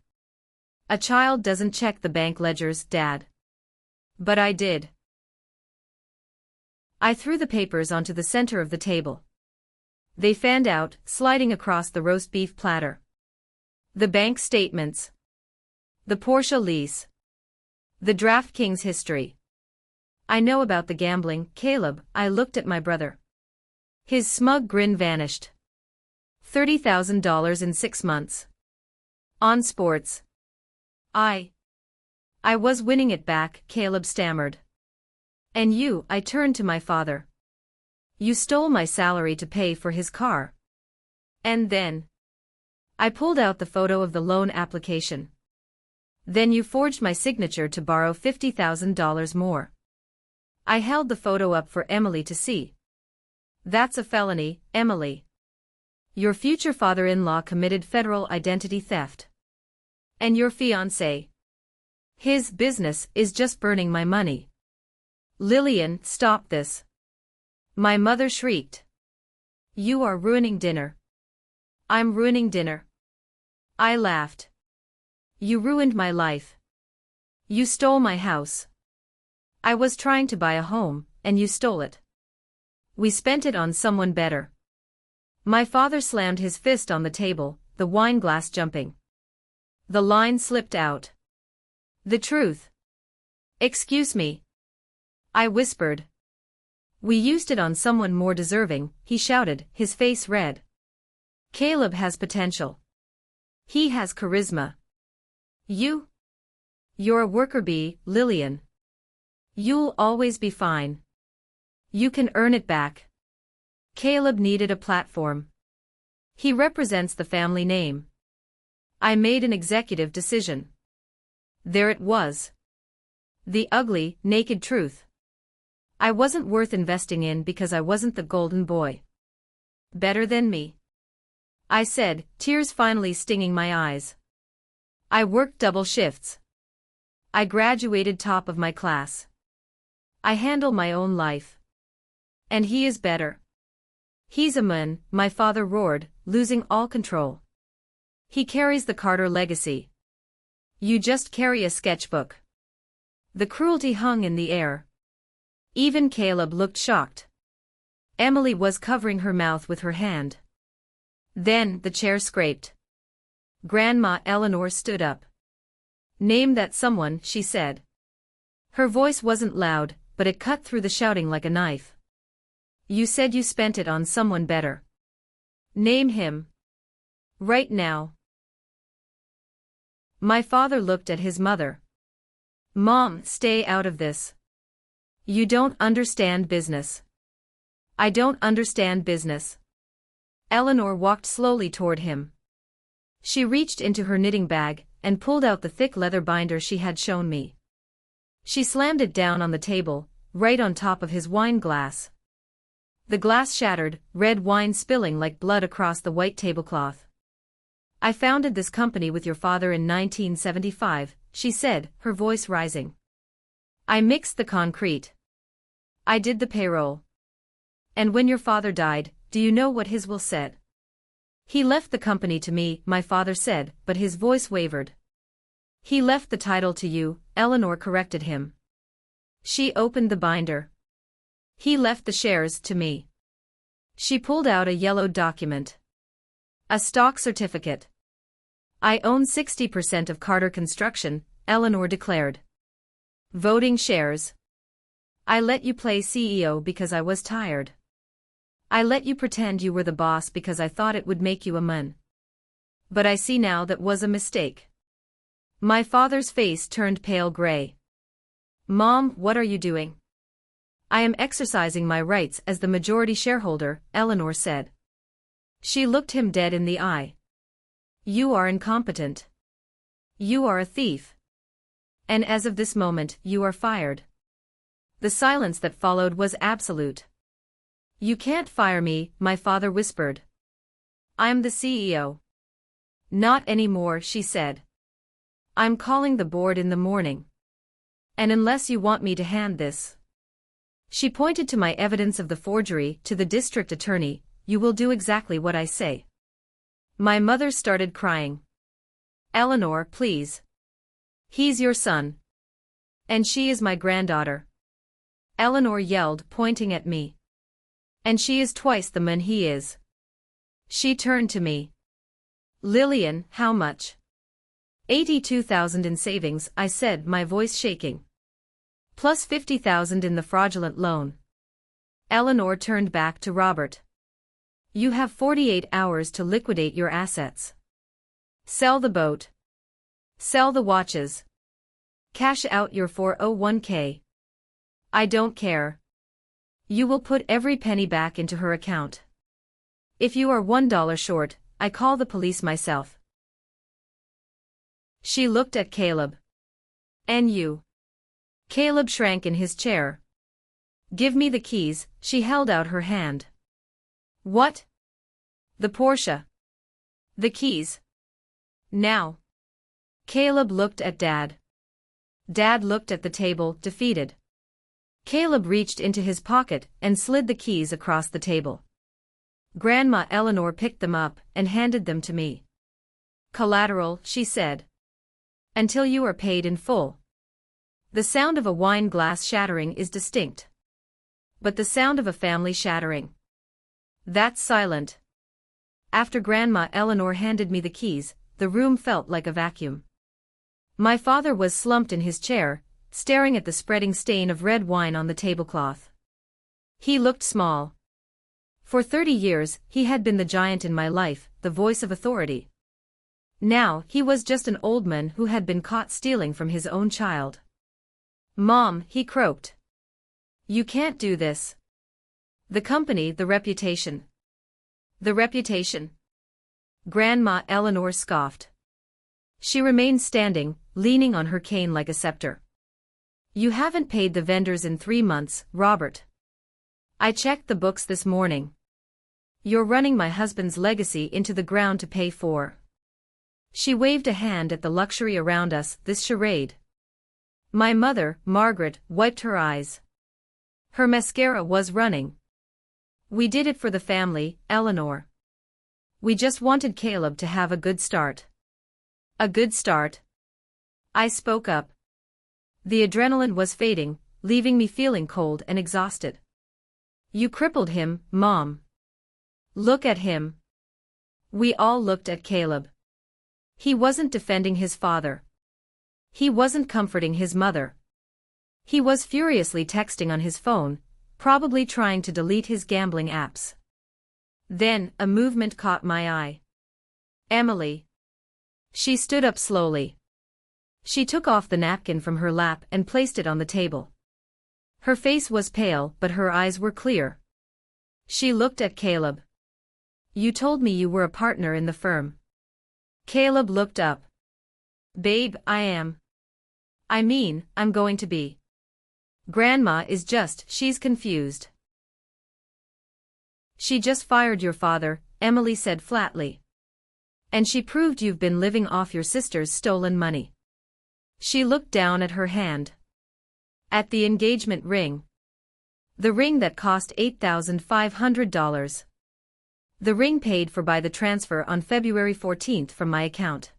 A child doesn't check the bank ledgers, Dad. But I did. I threw the papers onto the center of the table. They fanned out, sliding across the roast beef platter. The bank statements. The Porsche lease. The DraftKings history. I know about the gambling, Caleb, I looked at my brother. His smug grin vanished. $30,000 in 6 months. On sports. I was winning it back, Caleb stammered. And you, I turned to my father. You stole my salary to pay for his car. And then. I pulled out the photo of the loan application. Then you forged my signature to borrow $50,000 more. I held the photo up for Emily to see. That's a felony, Emily. Your future father-in-law committed federal identity theft. And your fiancé. His business is just burning my money. Lillian, stop this. My mother shrieked. You are ruining dinner. I'm ruining dinner. I laughed. You ruined my life. You stole my house. I was trying to buy a home, and you stole it. We spent it on someone better. My father slammed his fist on the table, the wine glass jumping. The line slipped out. The truth. Excuse me. I whispered. We used it on someone more deserving, he shouted, his face red. Caleb has potential. He has charisma. You're a worker bee, Lillian. You'll always be fine. You can earn it back. Caleb needed a platform. He represents the family name. I made an executive decision. There it was. The ugly, naked truth. I wasn't worth investing in because I wasn't the golden boy. Better than me. I said, tears finally stinging my eyes. I worked double shifts. I graduated top of my class. I handle my own life. And he is better. He's a man, my father roared, losing all control. He carries the Carter legacy. You just carry a sketchbook. The cruelty hung in the air. Even Caleb looked shocked. Emily was covering her mouth with her hand. Then the chair scraped. Grandma Eleanor stood up. "Name that someone," she said. Her voice wasn't loud, but it cut through the shouting like a knife. "You said you spent it on someone better. Name him. Right now." My father looked at his mother. "Mom, stay out of this. You don't understand business." "I don't understand business." Eleanor walked slowly toward him. She reached into her knitting bag and pulled out the thick leather binder she had shown me. She slammed it down on the table, right on top of his wine glass. The glass shattered, red wine spilling like blood across the white tablecloth. "I founded this company with your father in 1975, she said, her voice rising. "I mixed the concrete. I did the payroll. And when your father died, do you know what his will said?" "He left the company to me," my father said, but his voice wavered. "He left the title to you," Eleanor corrected him. She opened the binder. "He left the shares to me." She pulled out a yellowed document. "A stock certificate. I own 60% of Carter Construction," Eleanor declared. "Voting shares. I let you play CEO because I was tired. I let you pretend you were the boss because I thought it would make you a man. But I see now that was a mistake." My father's face turned pale gray. "Mom, what are you doing?" "I am exercising my rights as the majority shareholder," Eleanor said. She looked him dead in the eye. "You are incompetent. You are a thief. And as of this moment, you are fired." The silence that followed was absolute. "You can't fire me," my father whispered. "I'm the CEO." "Not anymore," she said. "I'm calling the board in the morning. And unless you want me to hand this," she pointed to my evidence of the forgery, "to the district attorney, you will do exactly what I say." My mother started crying. "Eleanor, please. He's your son. And she is my granddaughter," Eleanor yelled, pointing at me. "And she is twice the man he is." She turned to me. "Lillian, how much?" 82,000 in savings, I said, my voice shaking. "Plus 50,000 in the fraudulent loan." Eleanor turned back to Robert. "You have 48 hours to liquidate your assets. Sell the boat. Sell the watches. Cash out your 401k. I don't care. You will put every penny back into her account. If you are $1 short, I call the police myself." She looked at Caleb. "And you?" Caleb shrank in his chair. "Give me the keys," she held out her hand. "What?" "The Porsche. The keys. Now." Caleb looked at Dad. Dad looked at the table, defeated. Caleb reached into his pocket and slid the keys across the table. Grandma Eleanor picked them up and handed them to me. "Collateral," she said. "Until you are paid in full." The sound of a wine glass shattering is distinct. But the sound of a family shattering, that's silent. After Grandma Eleanor handed me the keys, the room felt like a vacuum. My father was slumped in his chair, staring at the spreading stain of red wine on the tablecloth. He looked small. For 30 years, he had been the giant in my life, the voice of authority. Now, he was just an old man who had been caught stealing from his own child. "Mom," he croaked. "You can't do this. The company, the reputation." "The reputation?" Grandma Eleanor scoffed. She remained standing, leaning on her cane like a scepter. "You haven't paid the vendors in 3 months, Robert. I checked the books this morning. You're running my husband's legacy into the ground to pay for." She waved a hand at the luxury around us, this charade. My mother, Margaret, wiped her eyes. Her mascara was running. "We did it for the family, Eleanor. We just wanted Caleb to have a good start. A good start? I spoke up. The adrenaline was fading, leaving me feeling cold and exhausted. You crippled him, Mom. Look at him. We all looked at Caleb. He wasn't defending his father. He wasn't comforting his mother. He was furiously texting on his phone, probably trying to delete his gambling apps. Then, a movement caught my eye. Emily. She stood up slowly. She took off the napkin from her lap and placed it on the table. Her face was pale, but her eyes were clear. She looked at Caleb. You told me you were a partner in the firm. Caleb looked up. Babe, I am. I mean, I'm going to be. Grandma is she's confused. She just fired your father, Emily said flatly. And she proved you've been living off your sister's stolen money. She looked down at her hand. At the engagement ring. The ring that cost $8,500. The ring paid for by the transfer on February 14th from my account.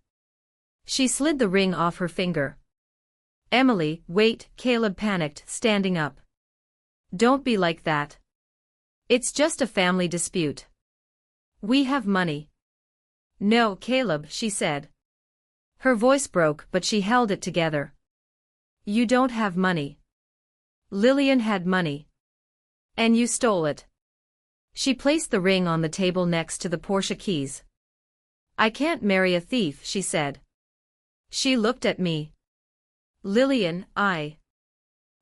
She slid the ring off her finger. Emily, wait, Caleb panicked, standing up. Don't be like that. It's just a family dispute. We have money. No, Caleb, she said. Her voice broke, but she held it together. You don't have money. Lillian had money. And you stole it. She placed the ring on the table next to the Porsche keys. I can't marry a thief, she said. She looked at me. Lillian, I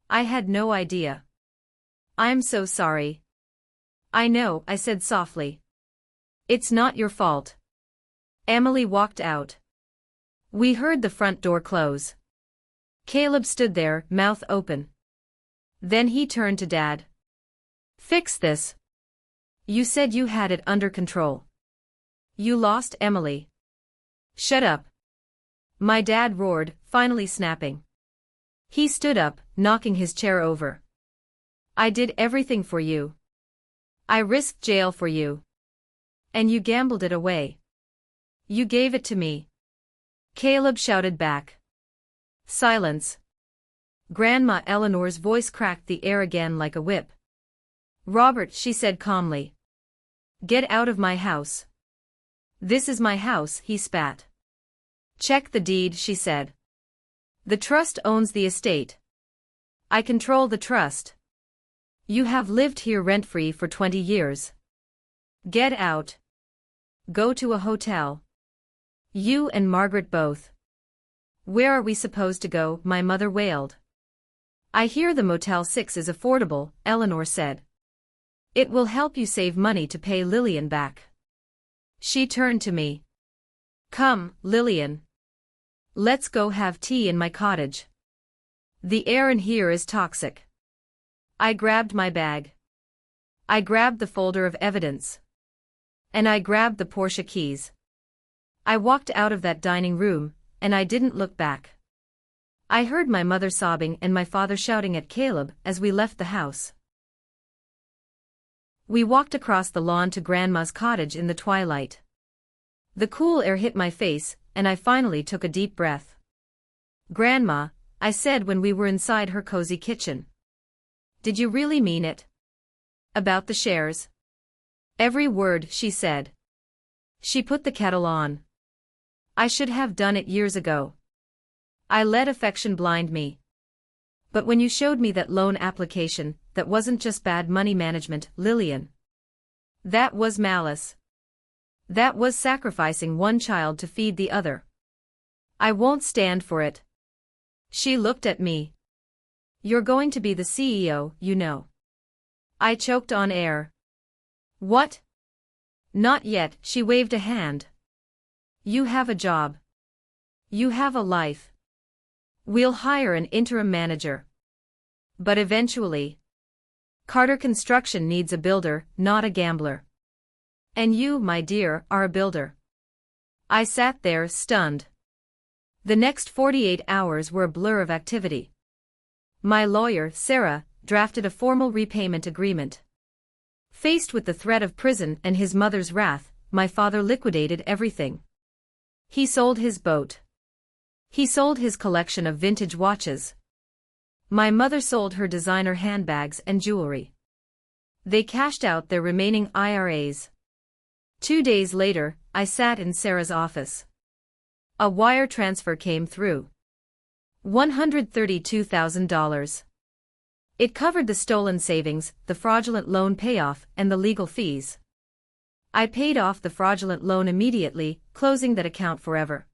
had no idea. I'm so sorry. I know, I said softly. It's not your fault. Emily walked out. We heard the front door close. Caleb stood there, mouth open. Then he turned to Dad. Fix this. You said you had it under control. You lost Emily. Shut up. My dad roared, finally snapping. He stood up, knocking his chair over. I did everything for you. I risked jail for you. And you gambled it away. You gave it to me. Caleb shouted back. Silence. Grandma Eleanor's voice cracked the air again like a whip. Robert, she said calmly. Get out of my house. This is my house, he spat. Check the deed, she said. The trust owns the estate. I control the trust. You have lived here rent-free for 20 years. Get out. Go to a hotel. You and Margaret both. Where are we supposed to go? My mother wailed. I hear the Motel 6 is affordable, Eleanor said. It will help you save money to pay Lillian back. She turned to me. Come, Lillian. Let's go have tea in my cottage. The air in here is toxic. I grabbed my bag. I grabbed the folder of evidence. And I grabbed the Porsche keys. I walked out of that dining room, and I didn't look back. I heard my mother sobbing and my father shouting at Caleb as we left the house. We walked across the lawn to Grandma's cottage in the twilight. The cool air hit my face, and I finally took a deep breath. Grandma, I said when we were inside her cozy kitchen. Did you really mean it? About the shares? Every word, she said. She put the kettle on. I should have done it years ago. I let affection blind me. But when you showed me that loan application, that wasn't just bad money management, Lillian. That was malice. That was sacrificing one child to feed the other. I won't stand for it. She looked at me. You're going to be the CEO, you know. I choked on air. What? Not yet, she waved a hand. You have a job. You have a life. We'll hire an interim manager. But eventually. Carter Construction needs a builder, not a gambler. And you, my dear, are a builder. I sat there, stunned. The next 48 hours were a blur of activity. My lawyer, Sarah, drafted a formal repayment agreement. Faced with the threat of prison and his mother's wrath, my father liquidated everything. He sold his boat. He sold his collection of vintage watches. My mother sold her designer handbags and jewelry. They cashed out their remaining IRAs. 2 days later, I sat in Sarah's office. A wire transfer came through. $132,000. It covered the stolen savings, the fraudulent loan payoff, and the legal fees. I paid off the fraudulent loan immediately, closing that account forever.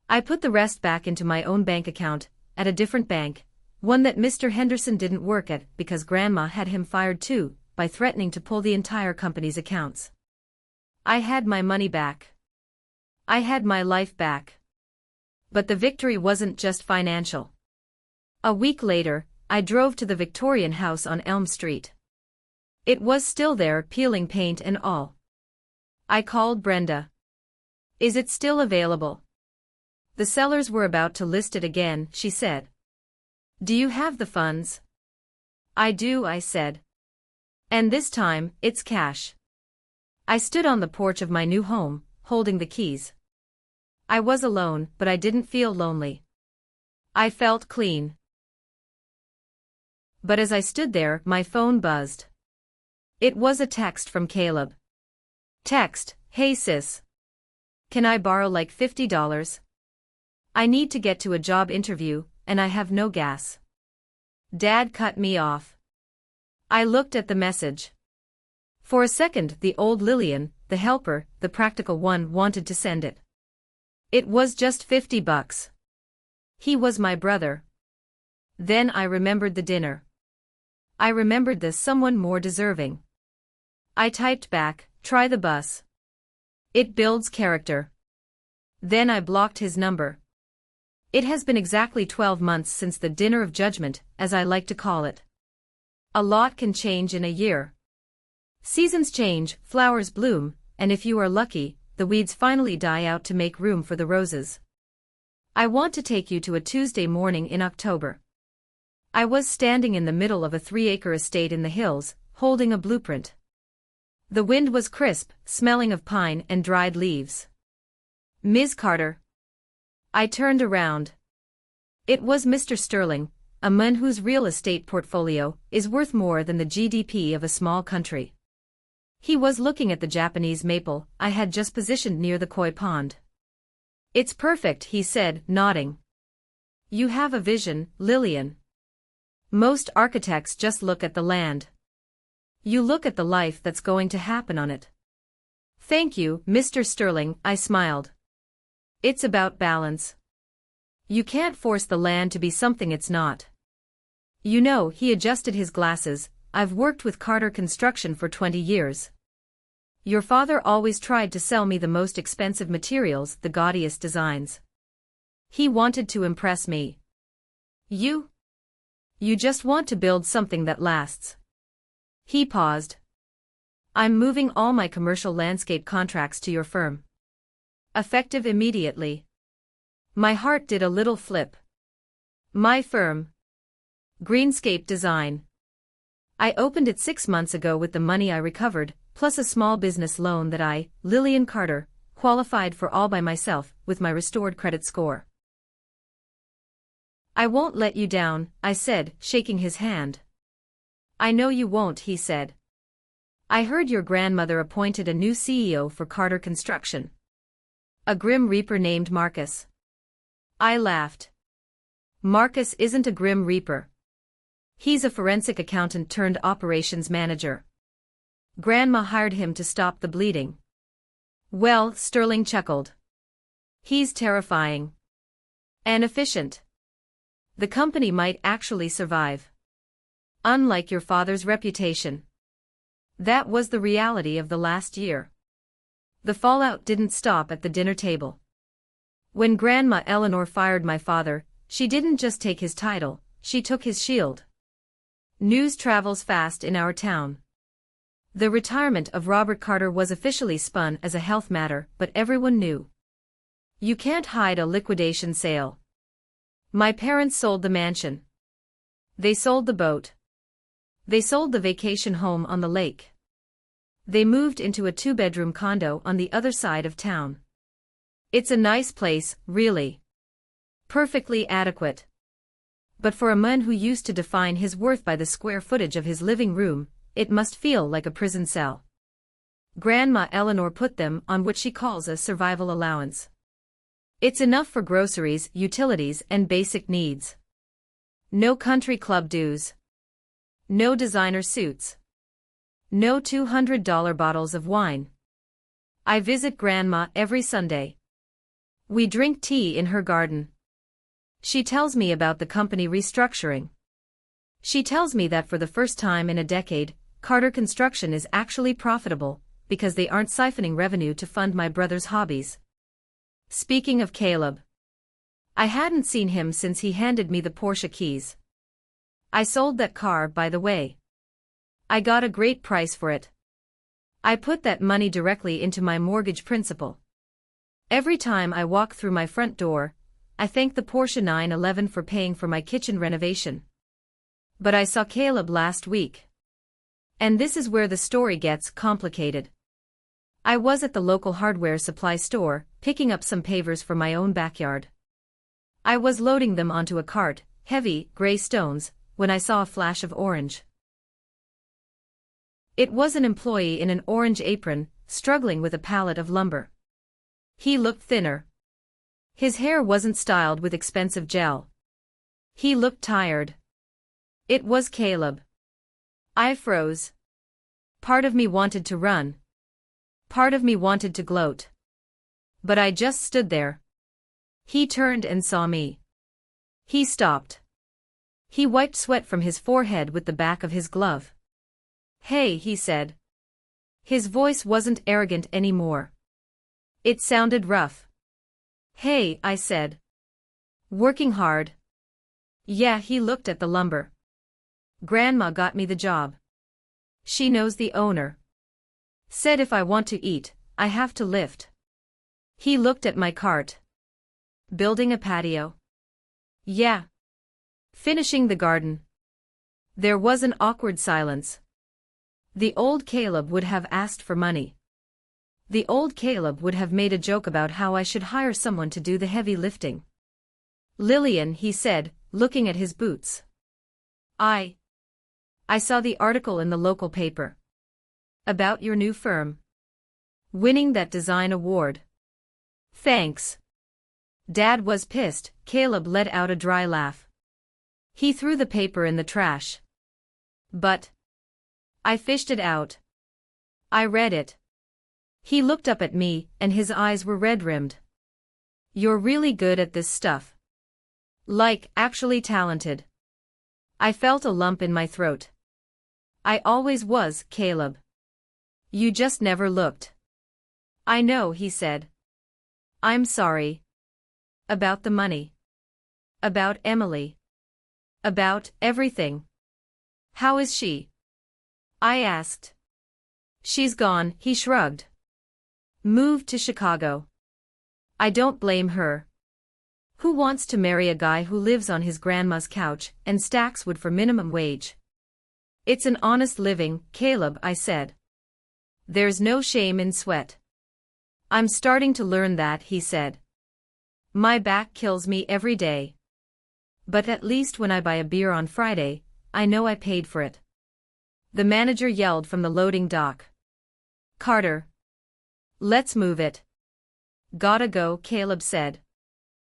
I put the rest back into my own bank account, at a different bank, one that Mr. Henderson didn't work at because Grandma had him fired too, by threatening to pull the entire company's accounts. I had my money back. I had my life back. But the victory wasn't just financial. A week later, I drove to the Victorian house on Elm Street. It was still there, peeling paint and all. I called Brenda. "Is it still available?" "The sellers were about to list it again," she said. "Do you have the funds?" "I do," I said. "And this time, it's cash." I stood on the porch of my new home, holding the keys. I was alone, but I didn't feel lonely. I felt clean. But as I stood there, my phone buzzed. It was a text from Caleb. Text: "Hey sis. Can I borrow like $50? I need to get to a job interview, and I have no gas." Dad cut me off. I looked at the message. For a second, the old Lillian, the helper, the practical one, wanted to send it. It was just $50. He was my brother. Then I remembered the dinner. I remembered the someone more deserving. I typed back, "Try the bus. It builds character." Then I blocked his number. It has been exactly 12 months since the dinner of judgment, as I like to call it. A lot can change in a year. Seasons change, flowers bloom, and if you are lucky, the weeds finally die out to make room for the roses. I want to take you to a Tuesday morning in October. I was standing in the middle of a 3-acre estate in the hills, holding a blueprint. The wind was crisp, smelling of pine and dried leaves. "Ms. Carter." I turned around. It was Mr. Sterling, a man whose real estate portfolio is worth more than the GDP of a small country. He was looking at the Japanese maple I had just positioned near the koi pond. "It's perfect," he said, nodding. "You have a vision, Lillian. Most architects just look at the land. You look at the life that's going to happen on it." "Thank you, Mr. Sterling," I smiled. "It's about balance. You can't force the land to be something it's not. You know," he adjusted his glasses, "I've worked with Carter Construction for 20 years. Your father always tried to sell me the most expensive materials, the gaudiest designs. He wanted to impress me. You just want to build something that lasts." He paused. "I'm moving all my commercial landscape contracts to your firm. Effective immediately." My heart did a little flip. My firm. Greenscape Design. I opened it 6 months ago with the money I recovered, plus a small business loan that I, Lillian Carter, qualified for all by myself with my restored credit score. "I won't let you down," I said, shaking his hand. "I know you won't," he said. "I heard your grandmother appointed a new CEO for Carter Construction. A grim reaper named Marcus." I laughed. "Marcus isn't a grim reaper. He's a forensic accountant turned operations manager. Grandma hired him to stop the bleeding." "Well," Sterling chuckled. "He's terrifying. And efficient. The company might actually survive. Unlike your father's reputation." That was the reality of the last year. The fallout didn't stop at the dinner table. When Grandma Eleanor fired my father, she didn't just take his title, she took his shield. News travels fast in our town. The retirement of Robert Carter was officially spun as a health matter, but everyone knew. You can't hide a liquidation sale. My parents sold the mansion. They sold the boat. They sold the vacation home on the lake. They moved into a 2-bedroom condo on the other side of town. It's a nice place, really. Perfectly adequate. But for a man who used to define his worth by the square footage of his living room, it must feel like a prison cell. Grandma Eleanor put them on what she calls a survival allowance. It's enough for groceries, utilities, and basic needs. No country club dues. No designer suits. No $200 bottles of wine. I visit Grandma every Sunday. We drink tea in her garden. She tells me about the company restructuring. She tells me that for the first time in a decade, Carter Construction is actually profitable, because they aren't siphoning revenue to fund my brother's hobbies. Speaking of Caleb, I hadn't seen him since he handed me the Porsche keys. I sold that car, by the way. I got a great price for it. I put that money directly into my mortgage principal. Every time I walk through my front door, I thank the Porsche 911 for paying for my kitchen renovation. But I saw Caleb last week. And this is where the story gets complicated. I was at the local hardware supply store, picking up some pavers for my own backyard. I was loading them onto a cart, heavy, gray stones, when I saw a flash of orange. It was an employee in an orange apron, struggling with a pallet of lumber. He looked thinner. His hair wasn't styled with expensive gel. He looked tired. It was Caleb. I froze. Part of me wanted to run. Part of me wanted to gloat. But I just stood there. He turned and saw me. He stopped. He wiped sweat from his forehead with the back of his glove. "Hey," he said. His voice wasn't arrogant anymore. It sounded rough. "Hey," I said. "Working hard?" "Yeah." He looked at the lumber. "Grandma got me the job. She knows the owner. Said if I want to eat, I have to lift." He looked at my cart. "Building a patio?" "Yeah." "Finishing the garden?" There was an awkward silence. The old Caleb would have asked for money. The old Caleb would have made a joke about how I should hire someone to do the heavy lifting. "Lillian," he said, looking at his boots. I saw the article in the local paper. About your new firm. Winning that design award. Thanks. Dad was pissed. Caleb let out a dry laugh. He threw the paper in the trash. But I fished it out. I read it. He looked up at me, and his eyes were red-rimmed. "You're really good at this stuff. Like, actually talented." I felt a lump in my throat. "I always was, Caleb. You just never looked." "I know," he said. "I'm sorry. About the money. About Emily. About everything." "How is she?" I asked. "She's gone," he shrugged. "Moved to Chicago. I don't blame her. Who wants to marry a guy who lives on his grandma's couch and stacks wood for minimum wage?" "It's an honest living, Caleb," I said. "There's no shame in sweat." "I'm starting to learn that," he said. "My back kills me every day. But at least when I buy a beer on Friday, I know I paid for it." The manager yelled from the loading dock. "Carter. Let's move it." "Gotta go," Caleb said.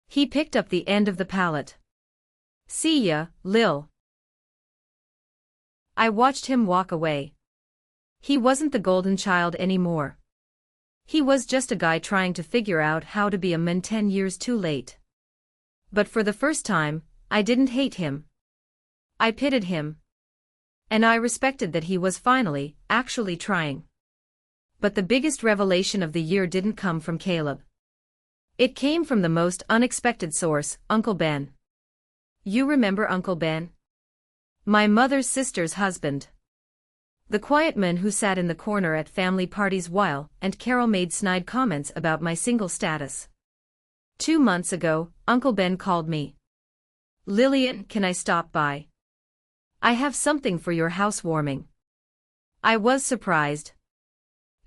He picked up the end of the pallet. "See ya, Lil." I watched him walk away. He wasn't the golden child anymore. He was just a guy trying to figure out how to be a man 10 years too late. But for the first time, I didn't hate him. I pitied him. And I respected that he was finally, actually trying. But the biggest revelation of the year didn't come from Caleb. It came from the most unexpected source, Uncle Ben. You remember Uncle Ben? My mother's sister's husband. The quiet man who sat in the corner at family parties while Aunt Carol made snide comments about my single status. 2 months ago, Uncle Ben called me. "Lillian, can I stop by? I have something for your housewarming." I was surprised.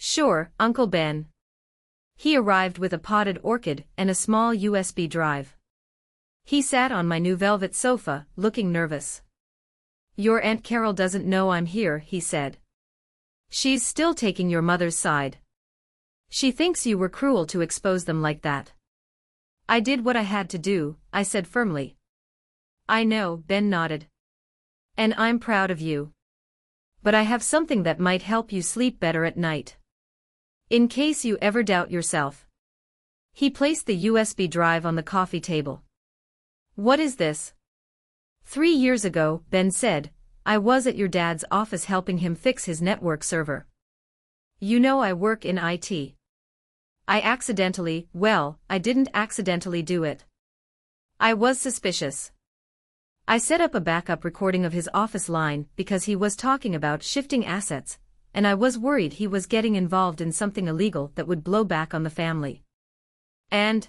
Sure, Uncle Ben. He arrived with a potted orchid and a small USB drive. He sat on my new velvet sofa, looking nervous. Your Aunt Carol doesn't know I'm here, he said. She's still taking your mother's side. She thinks you were cruel to expose them like that. I did what I had to do, I said firmly. I know, Ben nodded. And I'm proud of you. But I have something that might help you sleep better at night. In case you ever doubt yourself. He placed the USB drive on the coffee table. What is this? 3 years ago, Ben said, I was at your dad's office helping him fix his network server. You know I work in IT. I didn't accidentally do it. I was suspicious. I set up a backup recording of his office line because he was talking about shifting assets, and I was worried he was getting involved in something illegal that would blow back on the family. And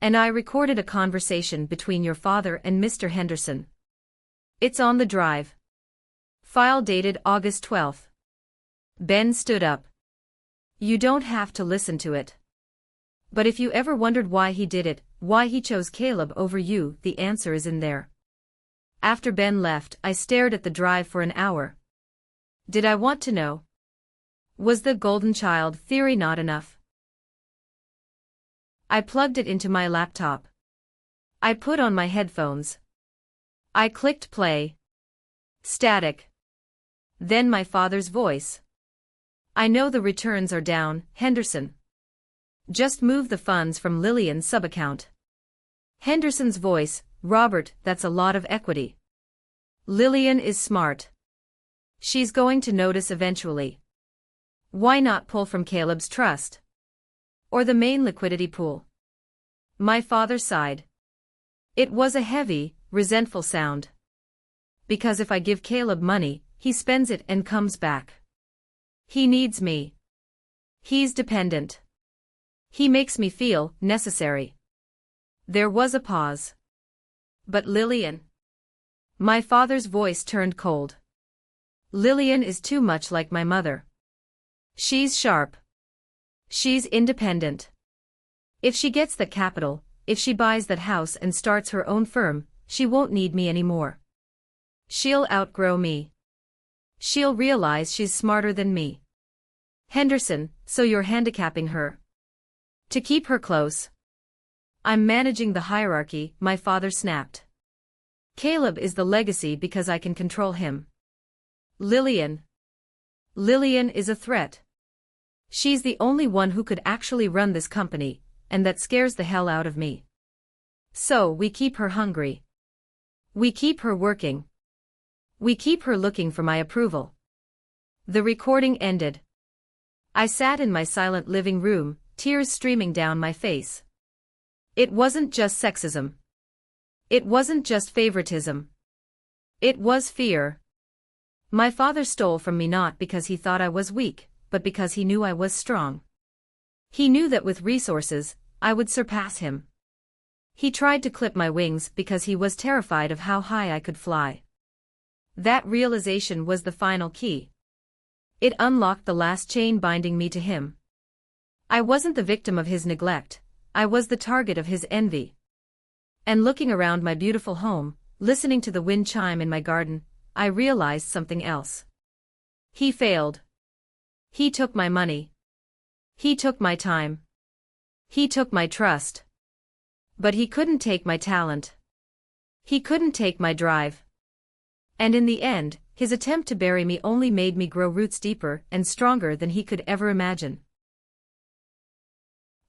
I recorded a conversation between your father and Mr. Henderson. It's on the drive. File dated August 12th. Ben stood up. You don't have to listen to it. But if you ever wondered why he did it, why he chose Caleb over you, the answer is in there. After Ben left, I stared at the drive for an hour. Did I want to know? Was the golden child theory not enough? I plugged it into my laptop. I put on my headphones. I clicked play. Static. Then my father's voice. I know the returns are down, Henderson. Just move the funds from Lillian's subaccount. Henderson's voice, Robert, that's a lot of equity. Lillian is smart. She's going to notice eventually. Why not pull from Caleb's trust? Or the main liquidity pool? My father sighed. It was a heavy, resentful sound. Because if I give Caleb money, he spends it and comes back. He needs me. He's dependent. He makes me feel necessary. There was a pause. But Lillian. My father's voice turned cold. Lillian is too much like my mother. She's sharp. She's independent. If she gets the capital, if she buys that house and starts her own firm, she won't need me anymore. She'll outgrow me. She'll realize she's smarter than me. Henderson, so you're handicapping her. To keep her close. I'm managing the hierarchy, my father snapped. Caleb is the legacy because I can control him. Lillian. Lillian is a threat. She's the only one who could actually run this company, and that scares the hell out of me. So we keep her hungry. We keep her working. We keep her looking for my approval. The recording ended. I sat in my silent living room, tears streaming down my face. It wasn't just sexism. It wasn't just favoritism. It was fear. My father stole from me not because he thought I was weak, but because he knew I was strong. He knew that with resources, I would surpass him. He tried to clip my wings because he was terrified of how high I could fly. That realization was the final key. It unlocked the last chain binding me to him. I wasn't the victim of his neglect, I was the target of his envy. And looking around my beautiful home, listening to the wind chime in my garden, I realized something else. He failed. He took my money. He took my time. He took my trust. But he couldn't take my talent. He couldn't take my drive. And in the end, his attempt to bury me only made me grow roots deeper and stronger than he could ever imagine.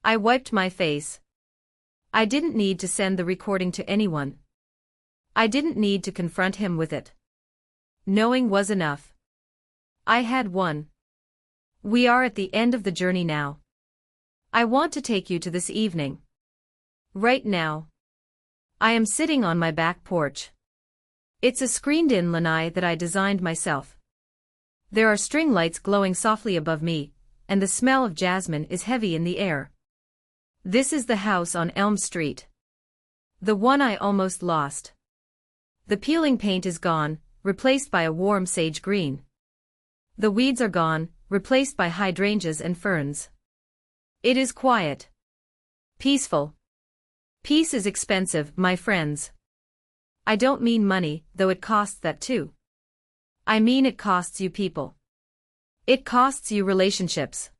I wiped my face. I didn't need to send the recording to anyone. I didn't need to confront him with it. Knowing was enough. I had won. We are at the end of the journey now. I want to take you to this evening. Right now. I am sitting on my back porch. It's a screened-in lanai that I designed myself. There are string lights glowing softly above me, and the smell of jasmine is heavy in the air. This is the house on Elm Street. The one I almost lost. The peeling paint is gone, replaced by a warm sage green. The weeds are gone, replaced by hydrangeas and ferns. It is quiet. Peaceful. Peace is expensive, my friends. I don't mean money, though it costs that too. I mean it costs you people. It costs you relationships.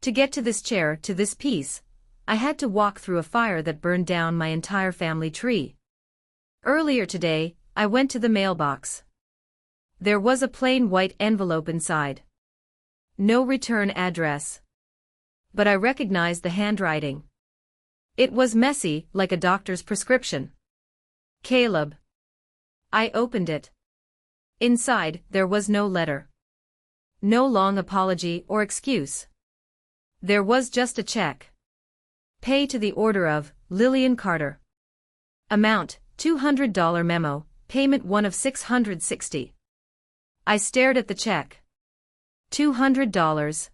To get to this chair, to this peace, I had to walk through a fire that burned down my entire family tree. Earlier today, I went to the mailbox. There was a plain white envelope inside. No return address. But I recognized the handwriting. It was messy, like a doctor's prescription. Caleb. I opened it. Inside, there was no letter. No long apology or excuse. There was just a check. Pay to the order of Lillian Carter. Amount, $200 memo, payment 1 of $660. I stared at the check. $200.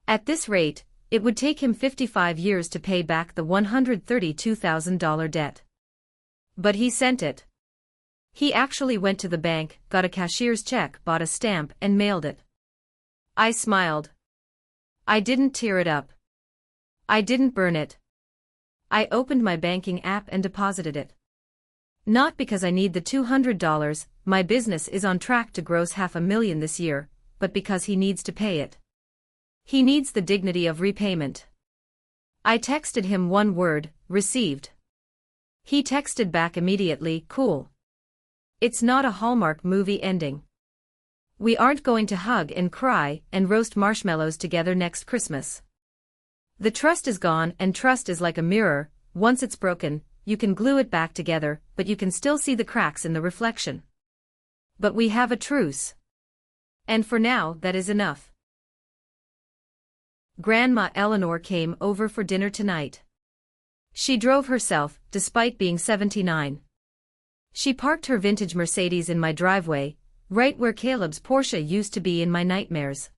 At this rate, it would take him 55 years to pay back the $132,000 debt. But he sent it. He actually went to the bank, got a cashier's check, bought a stamp, and mailed it. I smiled. I didn't tear it up. I didn't burn it. I opened my banking app and deposited it. Not because I need the $200, my business is on track to gross $500,000 this year, but because he needs to pay it. He needs the dignity of repayment. I texted him one word, received. He texted back immediately, cool. It's not a Hallmark movie ending. We aren't going to hug and cry and roast marshmallows together next Christmas. The trust is gone, and trust is like a mirror. Once it's broken, you can glue it back together, but you can still see the cracks in the reflection. But we have a truce. And for now, that is enough. Grandma Eleanor came over for dinner tonight. She drove herself, despite being 79. She parked her vintage Mercedes in my driveway, right where Caleb's Porsche used to be in my nightmares.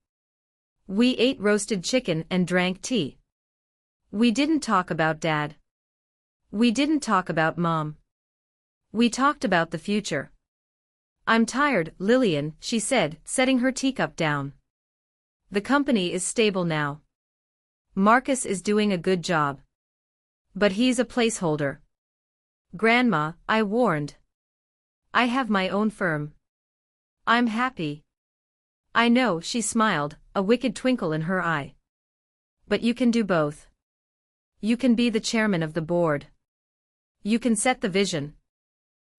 We ate roasted chicken and drank tea. We didn't talk about Dad. We didn't talk about Mom. We talked about the future. I'm tired, Lillian, she said, setting her teacup down. The company is stable now. Marcus is doing a good job. But he's a placeholder. Grandma, I warned. I have my own firm. I'm happy. I know, she smiled, a wicked twinkle in her eye. But you can do both. You can be the chairman of the board. You can set the vision.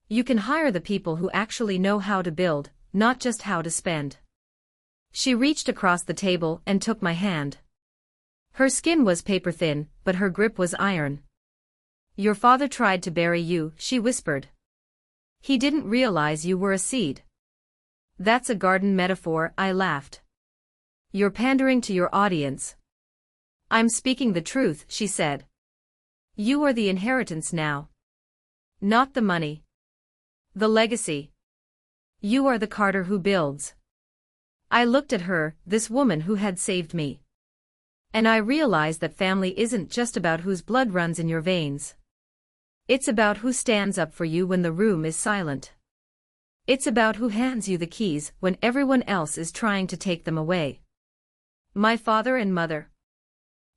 You can hire the people who actually know how to build, not just how to spend. She reached across the table and took my hand. Her skin was paper thin, but her grip was iron. Your father tried to bury you, she whispered. He didn't realize you were a seed. That's a garden metaphor, I laughed. You're pandering to your audience. I'm speaking the truth, she said. You are the inheritance now. Not the money. The legacy. You are the Carter who builds. I looked at her, this woman who had saved me. And I realized that family isn't just about whose blood runs in your veins. It's about who stands up for you when the room is silent. It's about who hands you the keys when everyone else is trying to take them away. My father and mother.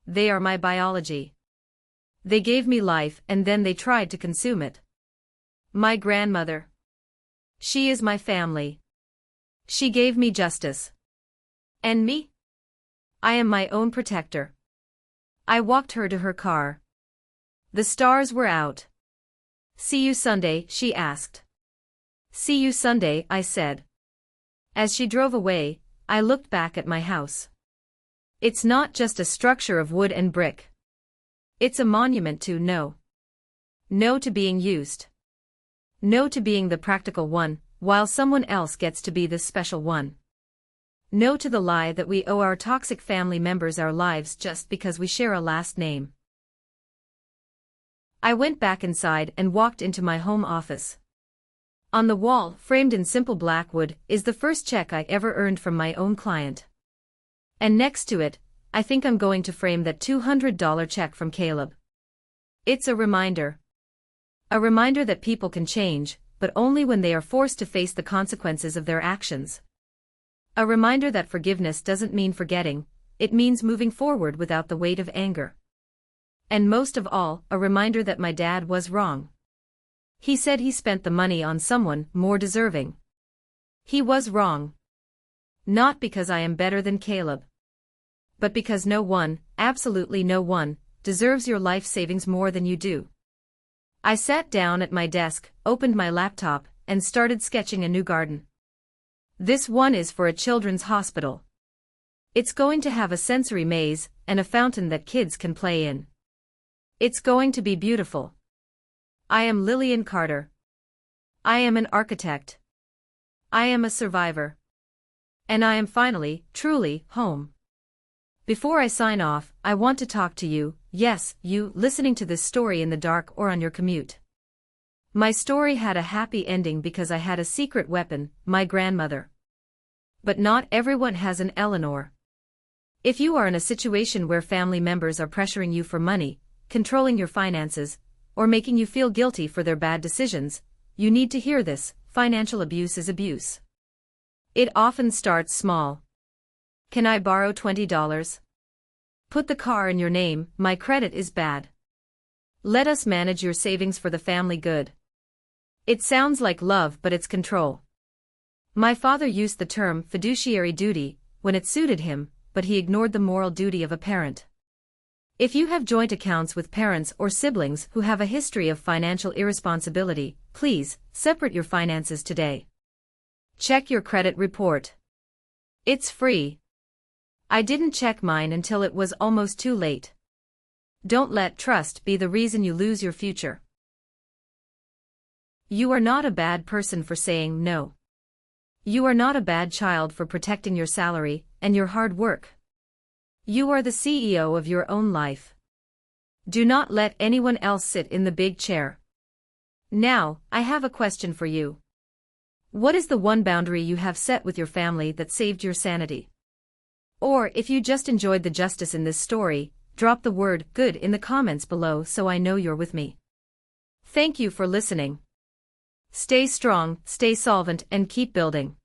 They are my biology. They gave me life and then they tried to consume it. My grandmother. She is my family. She gave me justice. And me? I am my own protector. I walked her to her car. The stars were out. See you Sunday, she asked. See you Sunday, I said. As she drove away, I looked back at my house. It's not just a structure of wood and brick. It's a monument to no. No to being used. No to being the practical one, while someone else gets to be the special one. No to the lie that we owe our toxic family members our lives just because we share a last name. I went back inside and walked into my home office. On the wall, framed in simple black wood, is the first check I ever earned from my own client. And next to it, I think I'm going to frame that $200 check from Caleb. It's a reminder. A reminder that people can change, but only when they are forced to face the consequences of their actions. A reminder that forgiveness doesn't mean forgetting, it means moving forward without the weight of anger. And most of all, a reminder that my dad was wrong. He said he spent the money on someone more deserving. He was wrong. Not because I am better than Caleb, but because no one, absolutely no one, deserves your life savings more than you do. I sat down at my desk, opened my laptop, and started sketching a new garden. This one is for a children's hospital. It's going to have a sensory maze and a fountain that kids can play in. It's going to be beautiful. I am Lillian Carter. I am an architect. I am a survivor. And I am finally, truly, home. Before I sign off, I want to talk to you, yes, you, listening to this story in the dark or on your commute. My story had a happy ending because I had a secret weapon, my grandmother. But not everyone has an Eleanor. If you are in a situation where family members are pressuring you for money, controlling your finances, or making you feel guilty for their bad decisions, you need to hear this: financial abuse is abuse. It often starts small. Can I borrow $20? Put the car in your name, my credit is bad. Let us manage your savings for the family good. It sounds like love, but it's control. My father used the term fiduciary duty when it suited him, but he ignored the moral duty of a parent. If you have joint accounts with parents or siblings who have a history of financial irresponsibility, please separate your finances today. Check your credit report. It's free. I didn't check mine until it was almost too late. Don't let trust be the reason you lose your future. You are not a bad person for saying no. You are not a bad child for protecting your salary and your hard work. You are the CEO of your own life. Do not let anyone else sit in the big chair. Now, I have a question for you. What is the one boundary you have set with your family that saved your sanity? Or if you just enjoyed the justice in this story, drop the word "good" in the comments below so I know you're with me. Thank you for listening. Stay strong, stay solvent, and keep building.